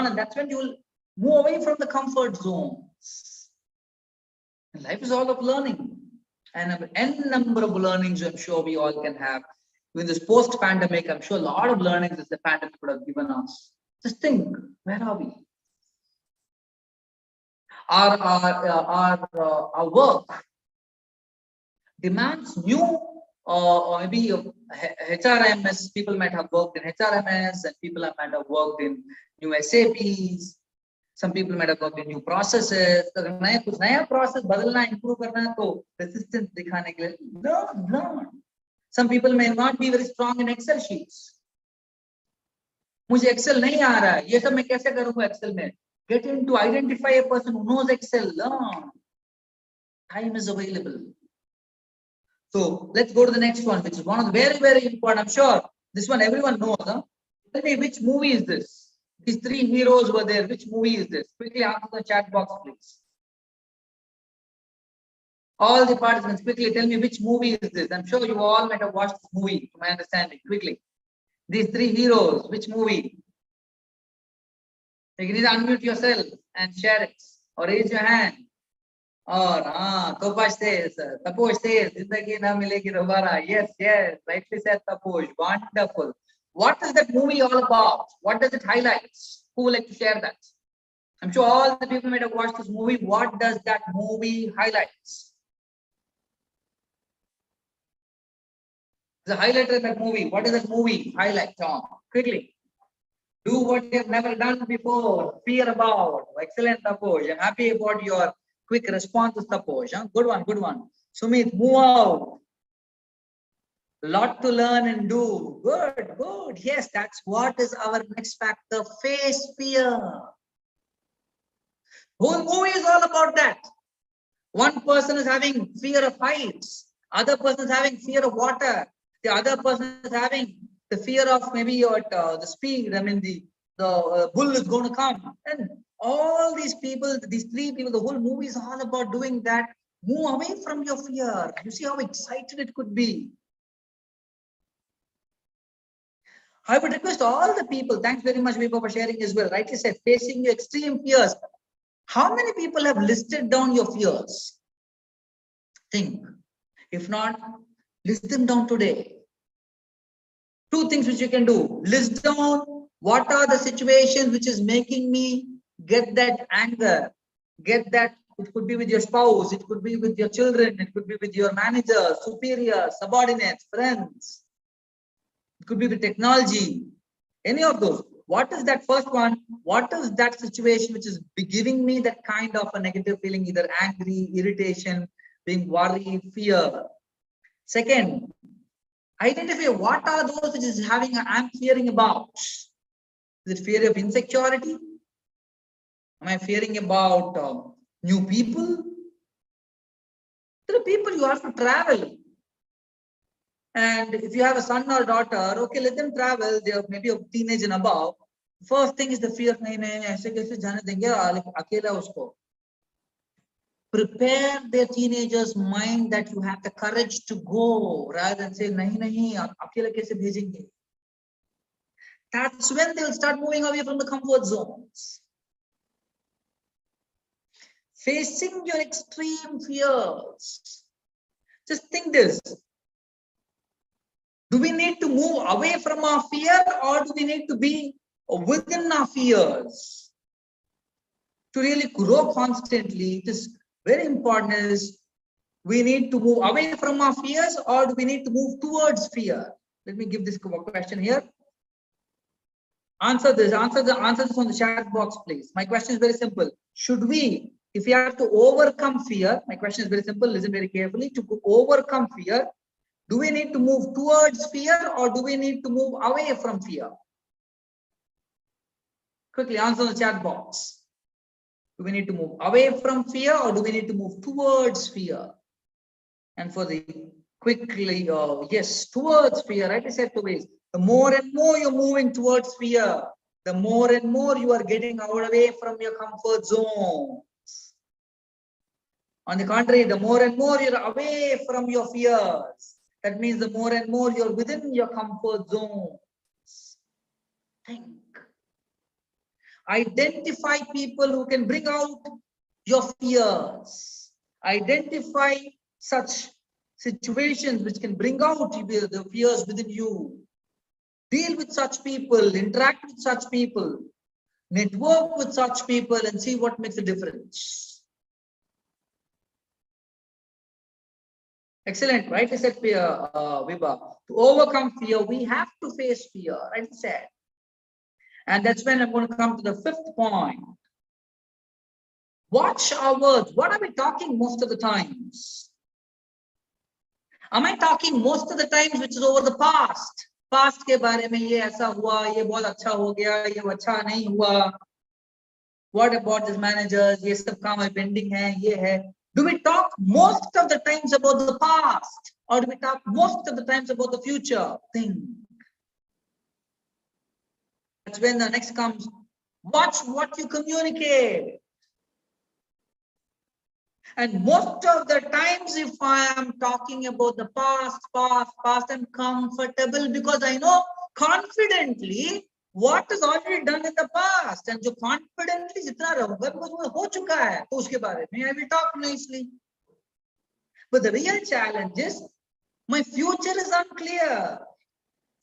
and that's when you will move away from the comfort zones. And life is all of learning. And an n number of learnings I'm sure we all can have. In this post-pandemic, I'm sure a lot of learnings that the pandemic would have given us. Just think, where are we? Our work demands new, or maybe HRMS, people might have worked in HRMS, and people might have worked in new SAPs. Some people might have worked in new processes. अगर नया कुछ नया process बदलना, improve करना है तो resistance दिखाने के लिए learn. Some people may not be very strong in Excel sheets. मुझे Excel नहीं आ रहा है, ये सब मैं कैसे करूँगा Excel में? Get in to identify a person who knows Excel. Learn. Time is available. So let's go to the next one, which is one of the very, very important. I'm sure this one everyone knows. Huh? Tell me, which movie is this? These three heroes were there. Which movie is this? Quickly answer the chat box, please. All the participants, quickly tell me which movie is this. I'm sure you all might have watched this movie, to my understanding. Quickly. These three heroes, which movie? You can either unmute yourself and share it, or raise your hand. Or Topash says, Taposh says, Zindagi na milegi dobara. Yes, yes, rightly said Taposh. Wonderful. What is that movie all about? What does it highlight? Who would like to share that? I'm sure all the people might have watched this movie. What does that movie highlight? The highlighter in that movie. What is that movie highlight, Tom? Quickly. Do what you have never done before. Fear about. Excellent, Taposh. I'm happy about your quick responses, Taposh. Huh? Good one, good one. Sumit, move out. Lot to learn and do. Good, good. Yes, that's what is our next factor. Face fear. Whole movie is all about that. One person is having fear of heights. Other person is having fear of water. The other person is having the fear of maybe the speed. I mean, the bull is going to come. And all these people, these three people, the whole movie is all about doing that. Move away from your fear. You see how excited it could be. I would request all the people, thanks very much, Vibha, for sharing as well. Rightly said, facing your extreme fears. How many people have listed down your fears? Think. If not, list them down today. Two things which you can do. List down what are the situations which is making me get that anger, get that. It could be with your spouse, it could be with your children, it could be with your manager, superior, subordinates, friends. It could be with technology, any of those. What is that first one? What is that situation which is giving me that kind of a negative feeling, either angry, irritation, being worried, fear? Second, identify what are those which is having I'm fearing about. Is it fear of insecurity? Am I fearing about new people? There are people you have to travel. And if you have a son or daughter, okay, let them travel. They are maybe a teenage and above. First thing is the fear. Prepare their teenagers' mind that you have the courage to go, rather than say, nahi, nahi, akela kaise bhejenge. That's when they'll start moving away from the comfort zones. Facing your extreme fears. Just think this. Do we need to move away from our fear, or do we need to be within our fears? To really grow constantly, it is very important is we need to move away from our fears, or do we need to move towards fear? Let me give this question here. Answer this on the chat box, please. My question is very simple. Should we, if we have to overcome fear, my question is very simple, listen very carefully. To overcome fear, do we need to move towards fear, or do we need to move away from fear? Quickly answer the chat box. Do we need to move away from fear, or do we need to move towards fear? And for the quickly, yes, towards fear, right? I said two ways. The more and more you're moving towards fear, the more and more you are getting away from your comfort zones. On the contrary, the more and more you're away from your fears, that means the more and more you're within your comfort zones. Think. Identify people who can bring out your fears. Identify such situations which can bring out the fears within you. Deal with such people, interact with such people, network with such people, and see what makes a difference. Excellent, right? I said, Vibha. To overcome fear, we have to face fear, right? I said. And that's when I'm going to come to the fifth point. Watch our words. What are we talking most of the times? Am I talking most of the times which is over the past? Past के बारे में ये ऐसा हुआ, ये बहुत अच्छा हो गया, ये अच्छा नहीं हुआ. What about this managers? ये सब काम है, pending है, ये है. Do we talk most of the times about the past, or do we talk most of the times about the future? Think. That's when the next comes. Watch what you communicate. And most of the times, if I am talking about the past, I'm comfortable because I know confidently what is already done in the past. And जो confidently जितना रहूंगा because वो हो चुका है, तो उसके बारे में I will talk nicely. But the real challenge is my future is unclear.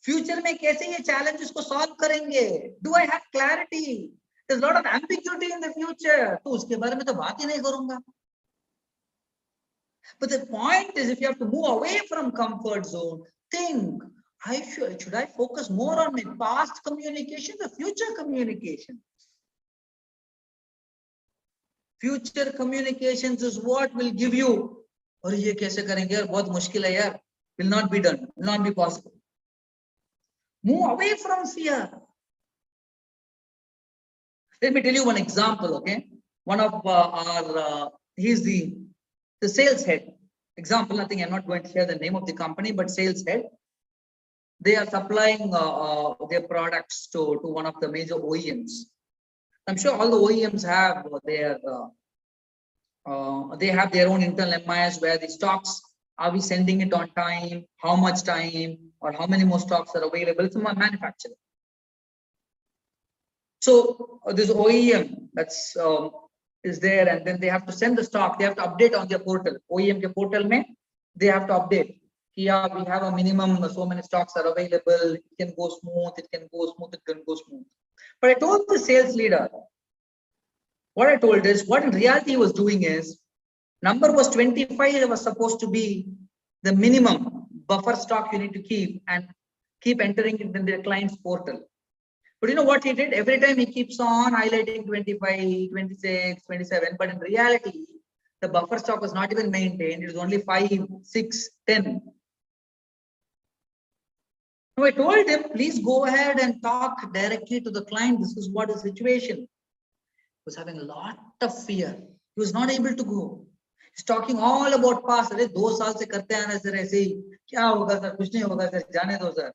Future में कैसे ये challenges को solve करेंगे? Do I have clarity? There's a lot of ambiguity in the future. तो उसके बारे में तो बात ही नहीं करूंगा. But the point is, if you have to move away from comfort zone, think, should I focus more on my past communication or future communication? Future communications is what will give you, और ये कैसे करेंगे यार, बहुत मुश्किल है यार, will not be done, will not be possible. Move away from fear. Let me tell you one example, okay? One of he's the sales head. Example, I think I'm not going to share the name of the company, but sales head. They are supplying their products to one of the major OEMs. I'm sure all the OEMs have they have their own internal MIS where the stocks, are we sending it on time, how much time, or how many more stocks are available from a manufacturer. So this OEM that's is there, and then they have to send the stock, they have to update on their portal. OEM के portal में they have to update. Yeah, we have a minimum, so many stocks are available, it can go smooth, it can go smooth, it can go smooth. But I told the sales leader, what I told is, what in reality he was doing is, number was 25, it was supposed to be the minimum buffer stock you need to keep and keep entering it in the client's portal. But you know what he did? Every time he keeps on highlighting 25, 26, 27, but in reality, the buffer stock was not even maintained. It was only 5, 6, 10. So I told him, please go ahead and talk directly to the client. This is what the situation. He was having a lot of fear. He was not able to go. He's talking all about past. अरे 2 साल से करते आना sir ऐसे ही, क्या होगा sir, कुछ नहीं होगा सर, जाने दो sir.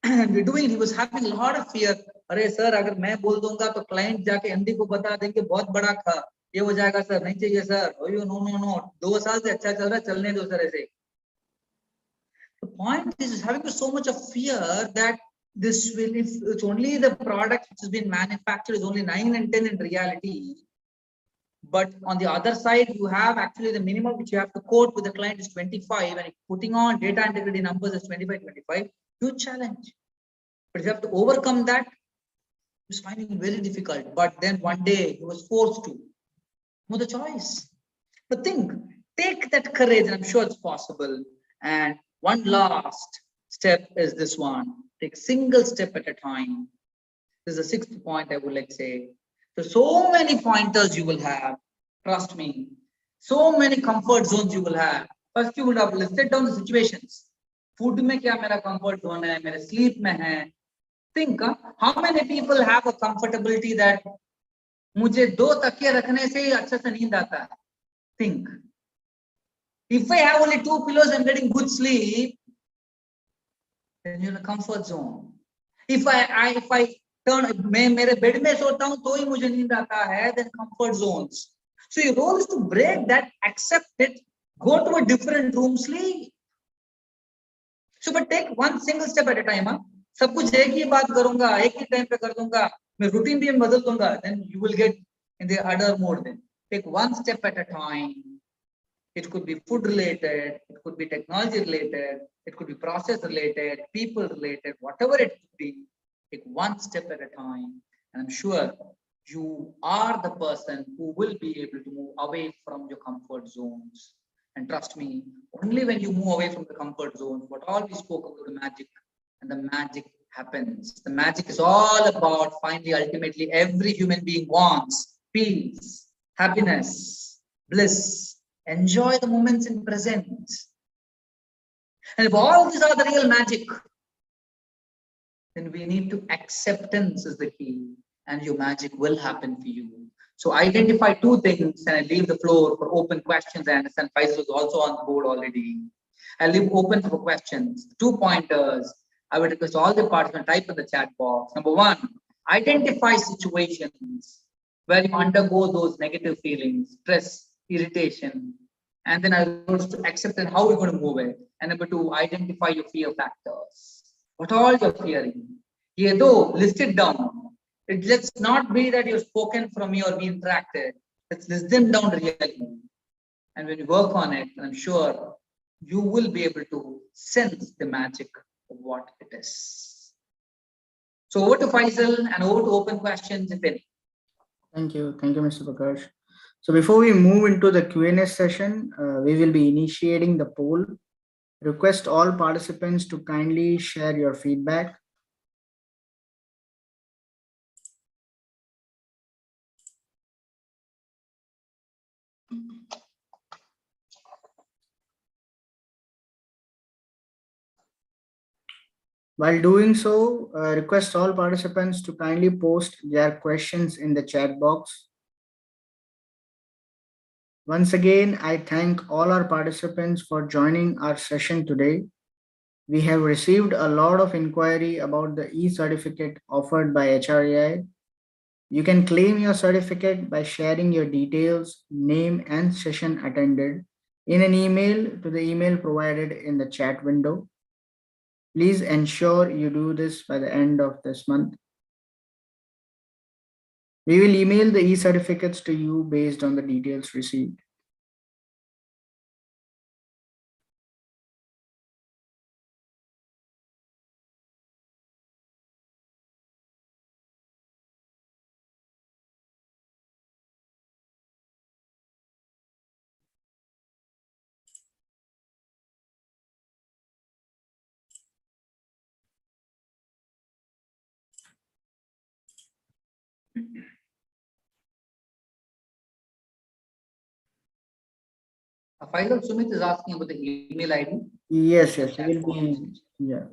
And we're doing, he was having a lot of fear. अरे सर अगर मैं बोल दूंगा तो क्लाइंट जाके एमडी को बता देंगे बहुत बड़ा ये हो जाएगा सर, नहीं चाहिए सर. नो 2 साल से अच्छा चल रहा है, चलने दो सर ऐसे. The point is, he's having so much of fear that this will, if it's only the product which has been manufactured is only 9 and 10 in reality. But on the other side, you have actually the minimum which you have to quote with the client is 25, and putting on data integrity numbers is 25, huge challenge. But if you have to overcome that, he was finding it very difficult. But then one day he was forced to. No other choice. But think, take that courage, and I'm sure it's possible. And one last step is this one. Take single step at a time. This is the 6th point I would like to say. So many pointers you will have. Trust me. So many comfort zones you will have. First, you would have listed down the situations. Food mein kya mera comfort zone hai? Mera sleep mein hai. Think, how many people have a comfortability that मुझे 2 तकिए रखने से ही अच्छे से नींद आता है. Think. If I have only 2 pillows and getting good sleep, then you're in a comfort zone. If I turn, मैं मेरे बेड में सोता हूँ तो ही मुझे नींद आता है, then comfort zones. So your role is to break that, accept it, go to a different room, sleep. So but take one single step at a time. सब कुछ एक ही बात करूंगा, एक ही टाइम पे कर दूंगा, मैं रूटीन भी बदल दूंगा, then you will get in the other mode. Then take one step at a time. It could be food related, it could be technology related, it could be process related, people related, whatever it could be. Take one step at a time, and I'm sure you are the person who will be able to move away from your comfort zones. And trust me, only when you move away from the comfort zone, what all we spoke about the magic, and the magic happens. The magic is all about finally, ultimately, every human being wants peace, happiness, bliss. Enjoy the moments in present. And if all these are the real magic, then we need to acceptance is the key. and your magic will happen for you. So identify two things and I leave the floor for open questions. I understand Faisal is also on the board already. I leave open for questions. 2 pointers. I would request all the participants type in the chat box. Number one, identify situations where you undergo those negative feelings, stress, irritation, and then I want to accept and how we're going to move it. And number two, identify your fear factors. What all you're fearing? Yeah, though, list it down. Let's not be that you've spoken from me or we interacted. Let's list them down really. And when you work on it, I'm sure you will be able to sense the magic of what it is. So over to Faisal and over to open questions, if any. Thank you, Mr. Prakash. So before we move into the Q&A session, we will be initiating the poll. Request all participants to kindly share your feedback. While doing so, request all participants to kindly post their questions in the chat box. Once again, I thank all our participants for joining our session today. We have received a lot of inquiry about the e-certificate offered by HRAI. You can claim your certificate by sharing your details, name, and session attended in an email to the email provided in the chat window. Please ensure you do this by the end of this month. We will email the e-certificates to you based on the details received. Faisal, Sumit is asking about the email ID. Yes, we will be, yeah.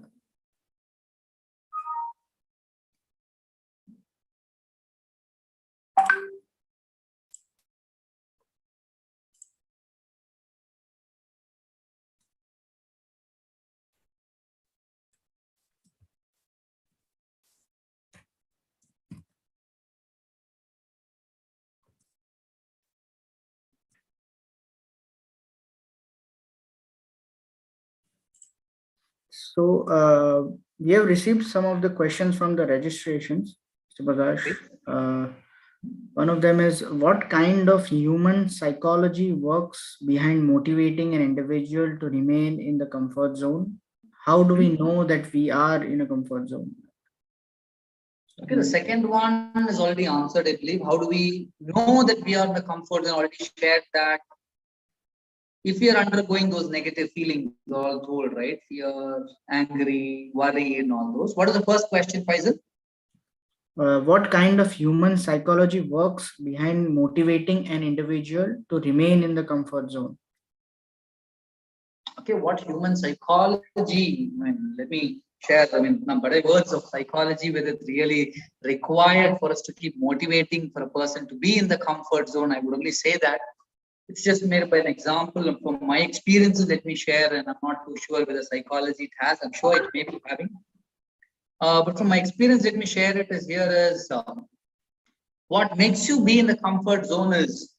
So we have received some of the questions from the registrations, Mr. Bagash. One of them is, what kind of human psychology works behind motivating an individual to remain in the comfort zone? How do we know that we are in a comfort zone? Okay, the second one is already answered, I believe. How do we know that we are in the comfort zone? Already shared that. If we are undergoing those negative feelings, all told, right? Fear, angry, worry, and all those. What is the first question, Faisal? What kind of human psychology works behind motivating an individual to remain in the comfort zone? Okay, what human psychology? Let me share. But words of psychology, whether it's really required for us to keep motivating for a person to be in the comfort zone. I would only say that it's just made by an example from my experiences. Let me share, and I'm not too sure whether psychology it has. I'm sure it may be having. But from my experience, let me share it as here is what makes you be in the comfort zone is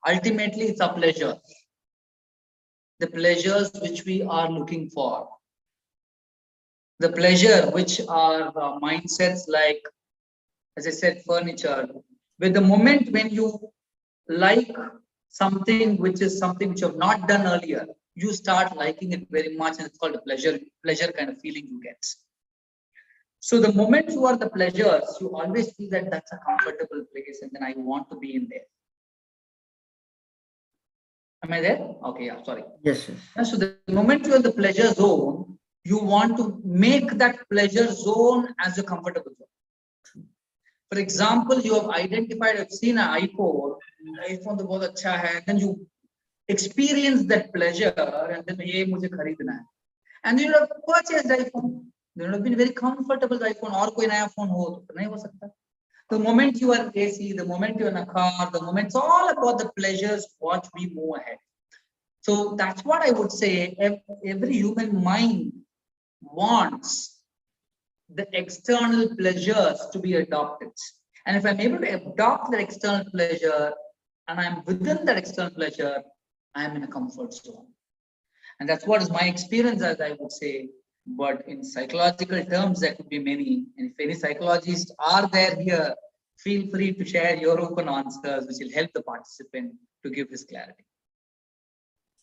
ultimately it's a pleasure. The pleasures which we are looking for. The pleasure which are mindsets like, as I said, furniture. With the moment when you like something which is something which you have not done earlier, you start liking it very much, and it's called a pleasure kind of feeling you get. So the moment you are the pleasures, you always feel that that's a comfortable place, and then I want to be in there. Am I there? Okay, yeah, sorry. Yes. So the moment you are the pleasure zone, you want to make that pleasure zone as a comfortable zone. For example, you have identified, you've seen an iPhone तो बहुत अच्छा है, then you experience that pleasure, and then ये मुझे खरीदना है, and you have purchased iPhone. You have been very comfortable with iPhone. और कोई नया phone हो तो नहीं हो सकता. The moment you are AC, the moment you're in a car, the moment it's all about the pleasures, what we move ahead. So that's what I would say. Every human mind wants the external pleasures to be adopted. And if I'm able to adopt that external pleasure and I'm within that external pleasure, I'm in a comfort zone. And that's what is my experience, as I would say. But in psychological terms, there could be many. And if any psychologists are there here, feel free to share your open answers, which will help the participant to give this clarity.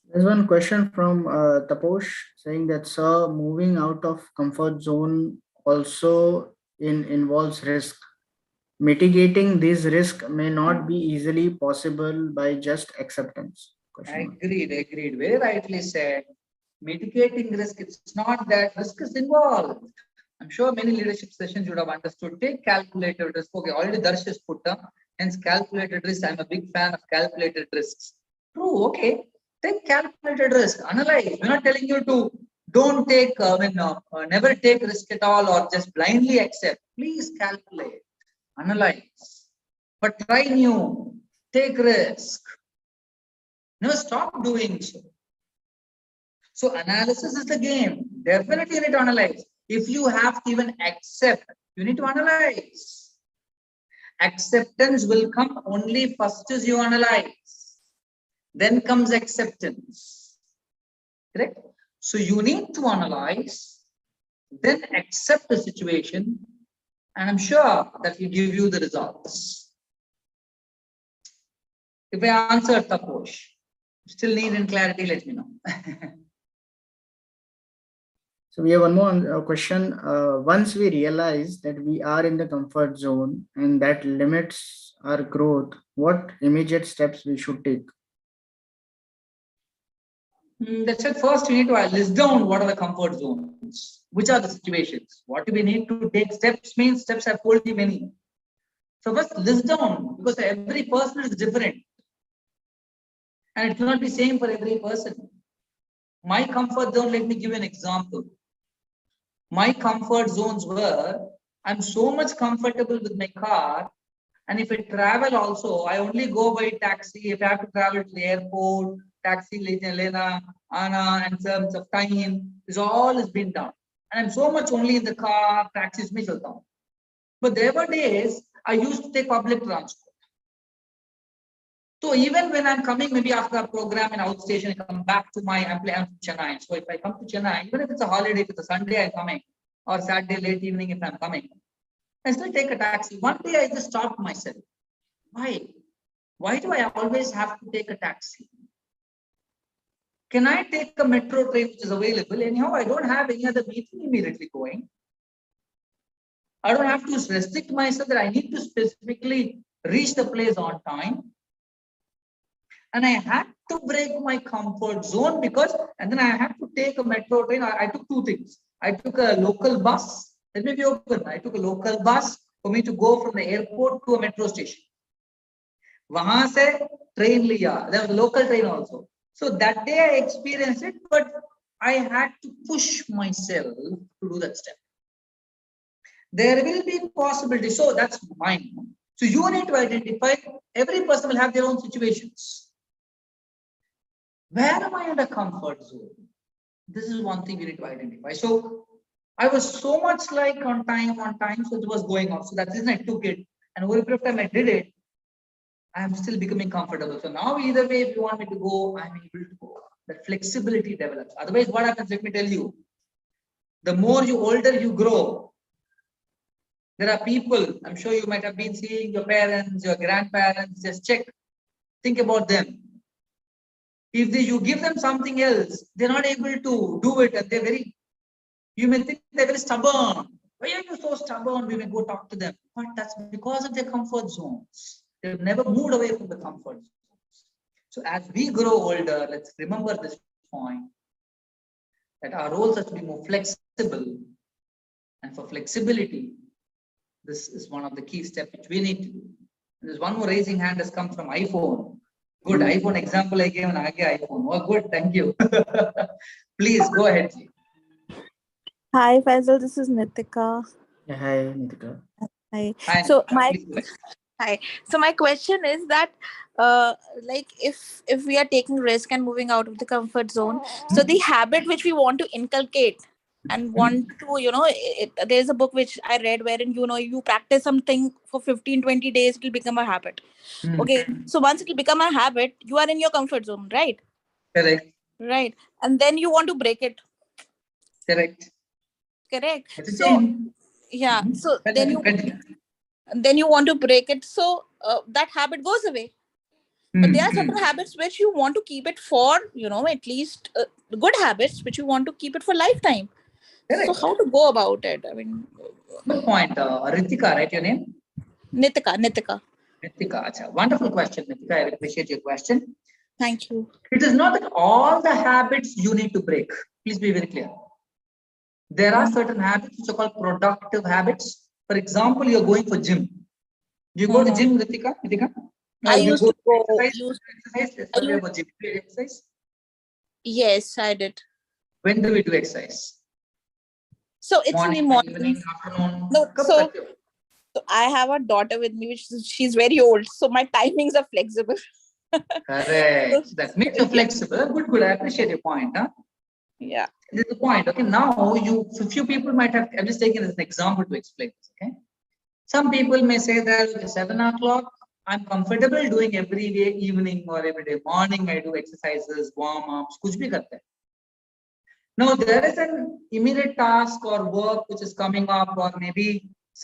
There's one question from Taposh saying that, sir, moving out of comfort zone also involves risk. Mitigating this risk may not be easily possible by just acceptance. Agreed. Very rightly said. Mitigating risk, it's not that risk is involved. I'm sure many leadership sessions you would have understood. Take calculated risk. Okay, already Darsh has put up, hence calculated risk. I'm a big fan of calculated risks. True, okay. Take calculated risk, analyze. We're not telling you to don't take, never take risk at all or just blindly accept. Please calculate, analyze, but try new, take risk. Never stop doing so. So analysis is the game. Definitely you need to analyze. If you have to even accept, you need to analyze. Acceptance will come only first as you analyze. Then comes acceptance. Correct? So you need to analyze, then accept the situation, and I'm sure that will give you the results. If I answered Taposh, still need in clarity, let me know. So we have one more question. Once we realize that we are in the comfort zone and that limits our growth, what immediate steps we should take? That's it. First, we need to list down what are the comfort zones, which are the situations. What do we need to take steps means steps I've told you many. So first list down, because every person is different. And it will not be same for every person. My comfort zone, let me give you an example. My comfort zones were, I'm so much comfortable with my car, and if I travel also, I only go by taxi. If I have to travel to the airport, taxi, Lena, Anna, and terms of time, this all has been done. And I'm so much only in the car, taxis, me chalta. But there were days I used to take public transport. So even when I'm coming, maybe after a program in outstation, I come back to I'm from Chennai. So if I come to Chennai, even if it's a holiday, if it's a Sunday I'm coming, or Saturday late evening if I'm coming, I still take a taxi. One day I just stopped myself. Why? Why do I always have to take a taxi? Can I take a metro train which is available? Anyhow, I don't have any other meeting immediately going. I don't have to restrict myself that I need to specifically reach the place on time. And I had to break my comfort zone because, and then I had to take a metro train. I took two things. I took a local bus. Let me be open. I took a local bus for me to go from the airport to a metro station. Wahan se train liya. There was a local train also. So that day I experienced it, but I had to push myself to do that step. There will be possibilities. So that's mine. So you need to identify, every person will have their own situations. Where am I in the comfort zone? This is one thing we need to identify. So I was so much like on time, so it was going on. So that's the reason I took it. And over a period of time I did it, I am still becoming comfortable. So now either way, if you want me to go, I'm able to go. That flexibility develops. Otherwise, what happens? Let me tell you. The more you older you grow, there are people, I'm sure you might have been seeing your parents, your grandparents, just check. Think about them. If you give them something else, they're not able to do it, and you may think they're very stubborn. Why are you so stubborn? We may go talk to them. But that's because of their comfort zones. They've never moved away from the comfort zones. So as we grow older, let's remember this point, that our roles have to be more flexible. And for flexibility, this is one of the key steps which we need to do. There's one more raising hand has come from iPhone. Good, iPhone example I gave an iPhone. Oh, good, thank you. Please go ahead. Hi, Faisal. This is Nitika. Yeah, hi, Nitika. Hi. Hi, So Nitika, my please go ahead. hi. So my question is that, like if we are taking risk and moving out of the comfort zone, so the habit which we want to inculcate and want to, there's a book which I read wherein you practice something for 15-20 days, it will become a habit. Hmm. Okay. So once it will become a habit, you are in your comfort zone, right? Correct. Right. And then you want to break it. Correct. Correct. That's a So change. yeah. So Continue. Continue. then you want to break it. So that habit goes away. But there are Hmm. certain habits which you want to keep it for, at least good habits which you want to keep it for lifetime. So Correct. how to go about it? I mean, Good point. Ritika, right? Your name? Nitika. Ritika. Acha. Wonderful question, Ritika. I appreciate your question. Thank you. It is not that all the habits you need to break. Please be very clear. There are certain habits which are called productive habits. For example, you're going for gym. Do you go to Mhm. gym, Ritika? Ritika? I You used go to to go. exercise. Exercise. Let's I forget used, about gym. Do you exercise? yes, I did. When do we do exercise? So it's in the Morning, morning. evening, afternoon. No, Kab karte ho? so I have a daughter with me, she's very old. So my timings are flexible. So, Correct. That means you're yeah. flexible. Good, good. I appreciate your point. Huh? Yeah. This is the point. Okay, now few people might have. I'm just taking this as an example to explain this. Okay, some people may say that okay, 7 o'clock. I'm comfortable doing every day evening or every day morning. I do exercises, warm ups, kuch bhi karte hain. Now there is an immediate task or work which is coming up, or maybe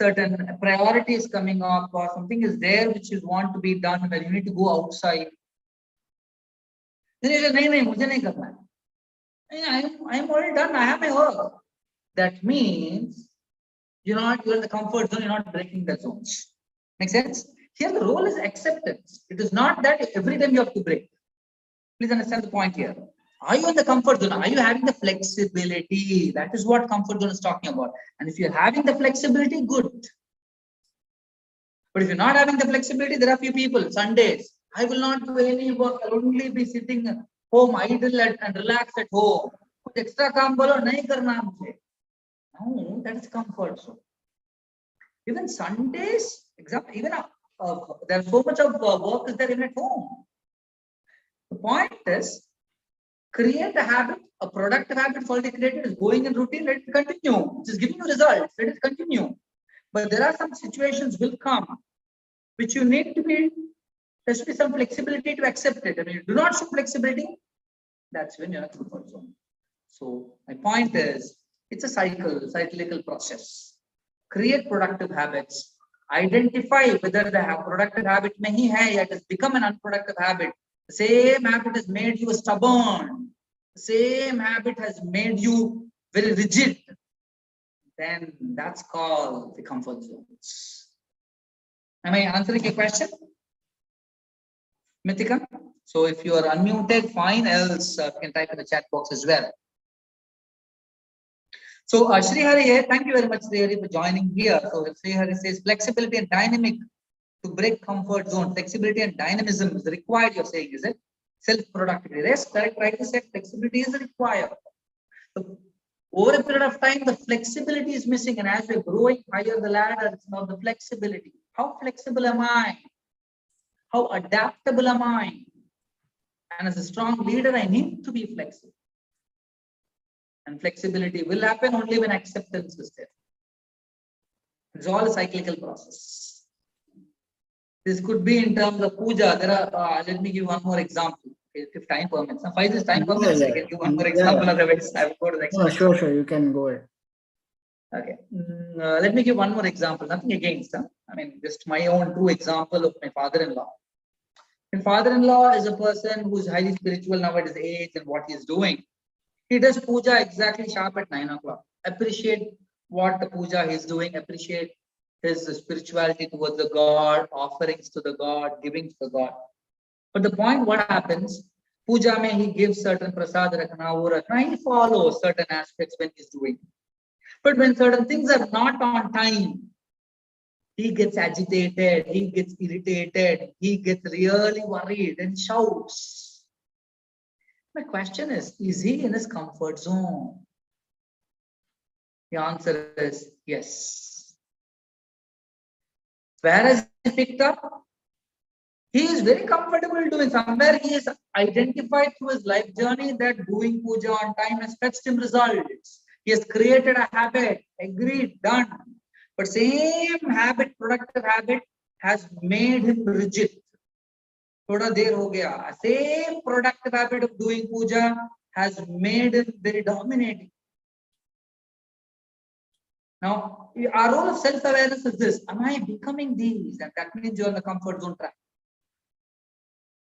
certain priorities coming up, or something is there which you want to be done where you need to go outside. Then you say, nahi, nahi, mujhe nahi karna hai. I'm already done. I have my work. That means you're in the comfort zone, you're not breaking the zones. Make sense? Here the role is acceptance. It is not that every time you have to break. Please understand the point here. Are you in the comfort zone? Are you having the flexibility? That is what comfort zone is talking about. And if you're having the flexibility, good. But if you're not having the flexibility, there are few people, Sundays, I will not do any work. I'll only be sitting home idle and relax at home. कुछ extra काम बोलो नहीं करना मुझे. No, that is comfort zone. Even Sundays, example, even there's so much of work is there even at home. The point is, create a habit, a productive habit already created is going in routine, let it continue. It is giving you results, let it continue. But there are some situations will come which you need to be, there should be some flexibility to accept it. I mean, you do not show flexibility, that's when you're in a comfort zone. So my point is, it's a cyclical process. Create productive habits. Identify whether the productive habit nahi hai, yet has become an unproductive habit. The same habit has made you stubborn. The same habit has made you very rigid. Then that's called the comfort zones. Am I answering your question, Mithika? So if you are unmuted, fine. Else you can type in the chat box as well. So Srihari here, thank you very much, Srihari, for joining here. So Srihari says flexibility and dynamic to break comfort zone. Flexibility and dynamism is required, you're saying, is it? Self-productivity. Yes, correct, rightly said, flexibility is required. So over a period of time, the flexibility is missing. And as we're growing higher the ladder, it's not the flexibility. How flexible am I? How adaptable am I? And as a strong leader, I need to be flexible. And flexibility will happen only when acceptance is there. It's all a cyclical process. This could be in terms of puja. There are, let me give one more example. If time permits. Now, if this time permits, I can give one more example. Otherwise, I will go to the next Oh, one. sure. You can go ahead. Okay. Let me give one more example. Nothing against. I mean, just my own true example of my father-in-law. My father-in-law is a person who is highly spiritual now at his age and what he is doing. He does puja exactly sharp at 9 o'clock. Appreciate what the puja he's doing. Appreciate his spirituality towards the God, offerings to the God, giving to the God. But the point, what happens? Puja mein he gives certain prasad rakhna, wo rakhna. He follows certain aspects when he's doing. But when certain things are not on time, he gets agitated, he gets irritated, he gets really worried and shouts. My question is he in his comfort zone? The answer is yes. Where has he picked up? He is very comfortable doing. Somewhere he has identified through his life journey that doing puja on time has fetched him results. He has created a habit. Agreed, done. But same habit, productive habit, has made him rigid. थोड़ा देर हो गया. Same productive habit of doing puja has made him very dominating. Now, our role of self-awareness is this: am I becoming these? And that means you're in the comfort zone track.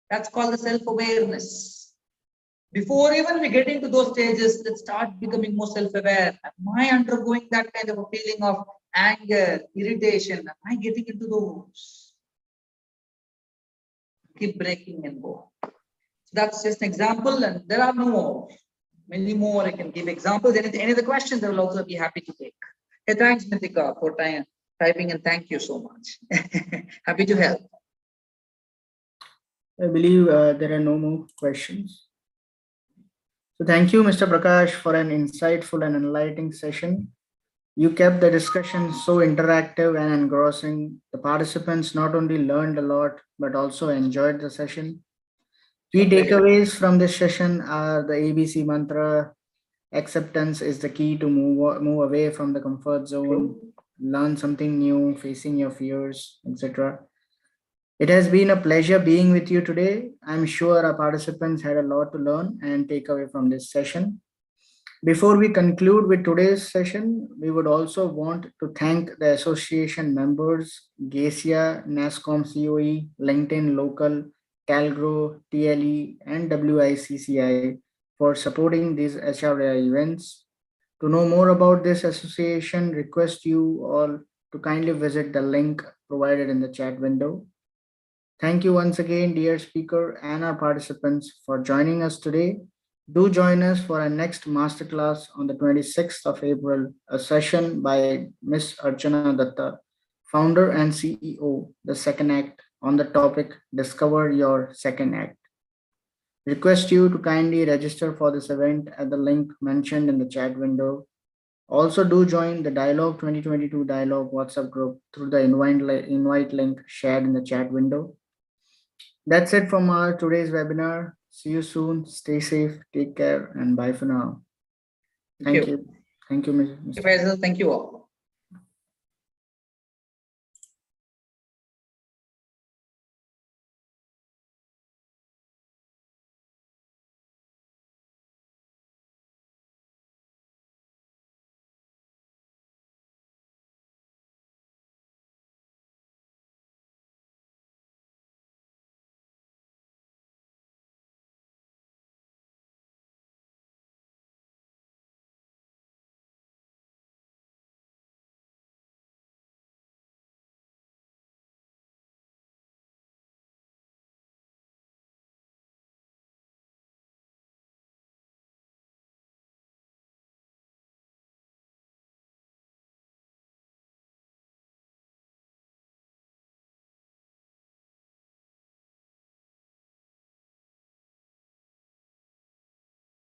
That's called the self-awareness. Before even we get into those stages, let's start becoming more self-aware. Am I undergoing that kind of a feeling of anger, irritation? Am I getting into those? Keep breaking and go. So that's just an example, and there are more. Many more. I can give examples. Any other questions, I will also be happy to take. Hey, thanks, Mithika, for typing, and thank you so much. Happy to help. I believe there are no more questions. So thank you, Mr. Prakash, for an insightful and enlightening session. You kept the discussion so interactive and engrossing. The participants not only learned a lot, but also enjoyed the session. Key takeaways from this session are the ABC mantra: acceptance is the key to move away from the comfort zone, learn something new, facing your fears, etc. It has been a pleasure being with you today. I'm sure our participants had a lot to learn and take away from this session. Before we conclude with today's session, we would also want to thank the association members, GACIA, NASCOM COE, LinkedIn Local, Calgro, TLE, and WICCI for supporting these HRI events. To know more about this association, request you all to kindly visit the link provided in the chat window. Thank you once again, dear speaker and our participants, for joining us today. Do join us for our next masterclass on the 26th of April, a session by Ms. Archana Datta, founder and CEO, The Second Act, on the topic Discover Your Second Act. Request you to kindly register for this event at the link mentioned in the chat window. Also, do join the Dialogue 2022 Dialogue WhatsApp group through the invite link shared in the chat window. That's it from our today's webinar. See you soon. Stay safe. Take care and bye for now. Thank you. Thank you, Mr. Thank you all.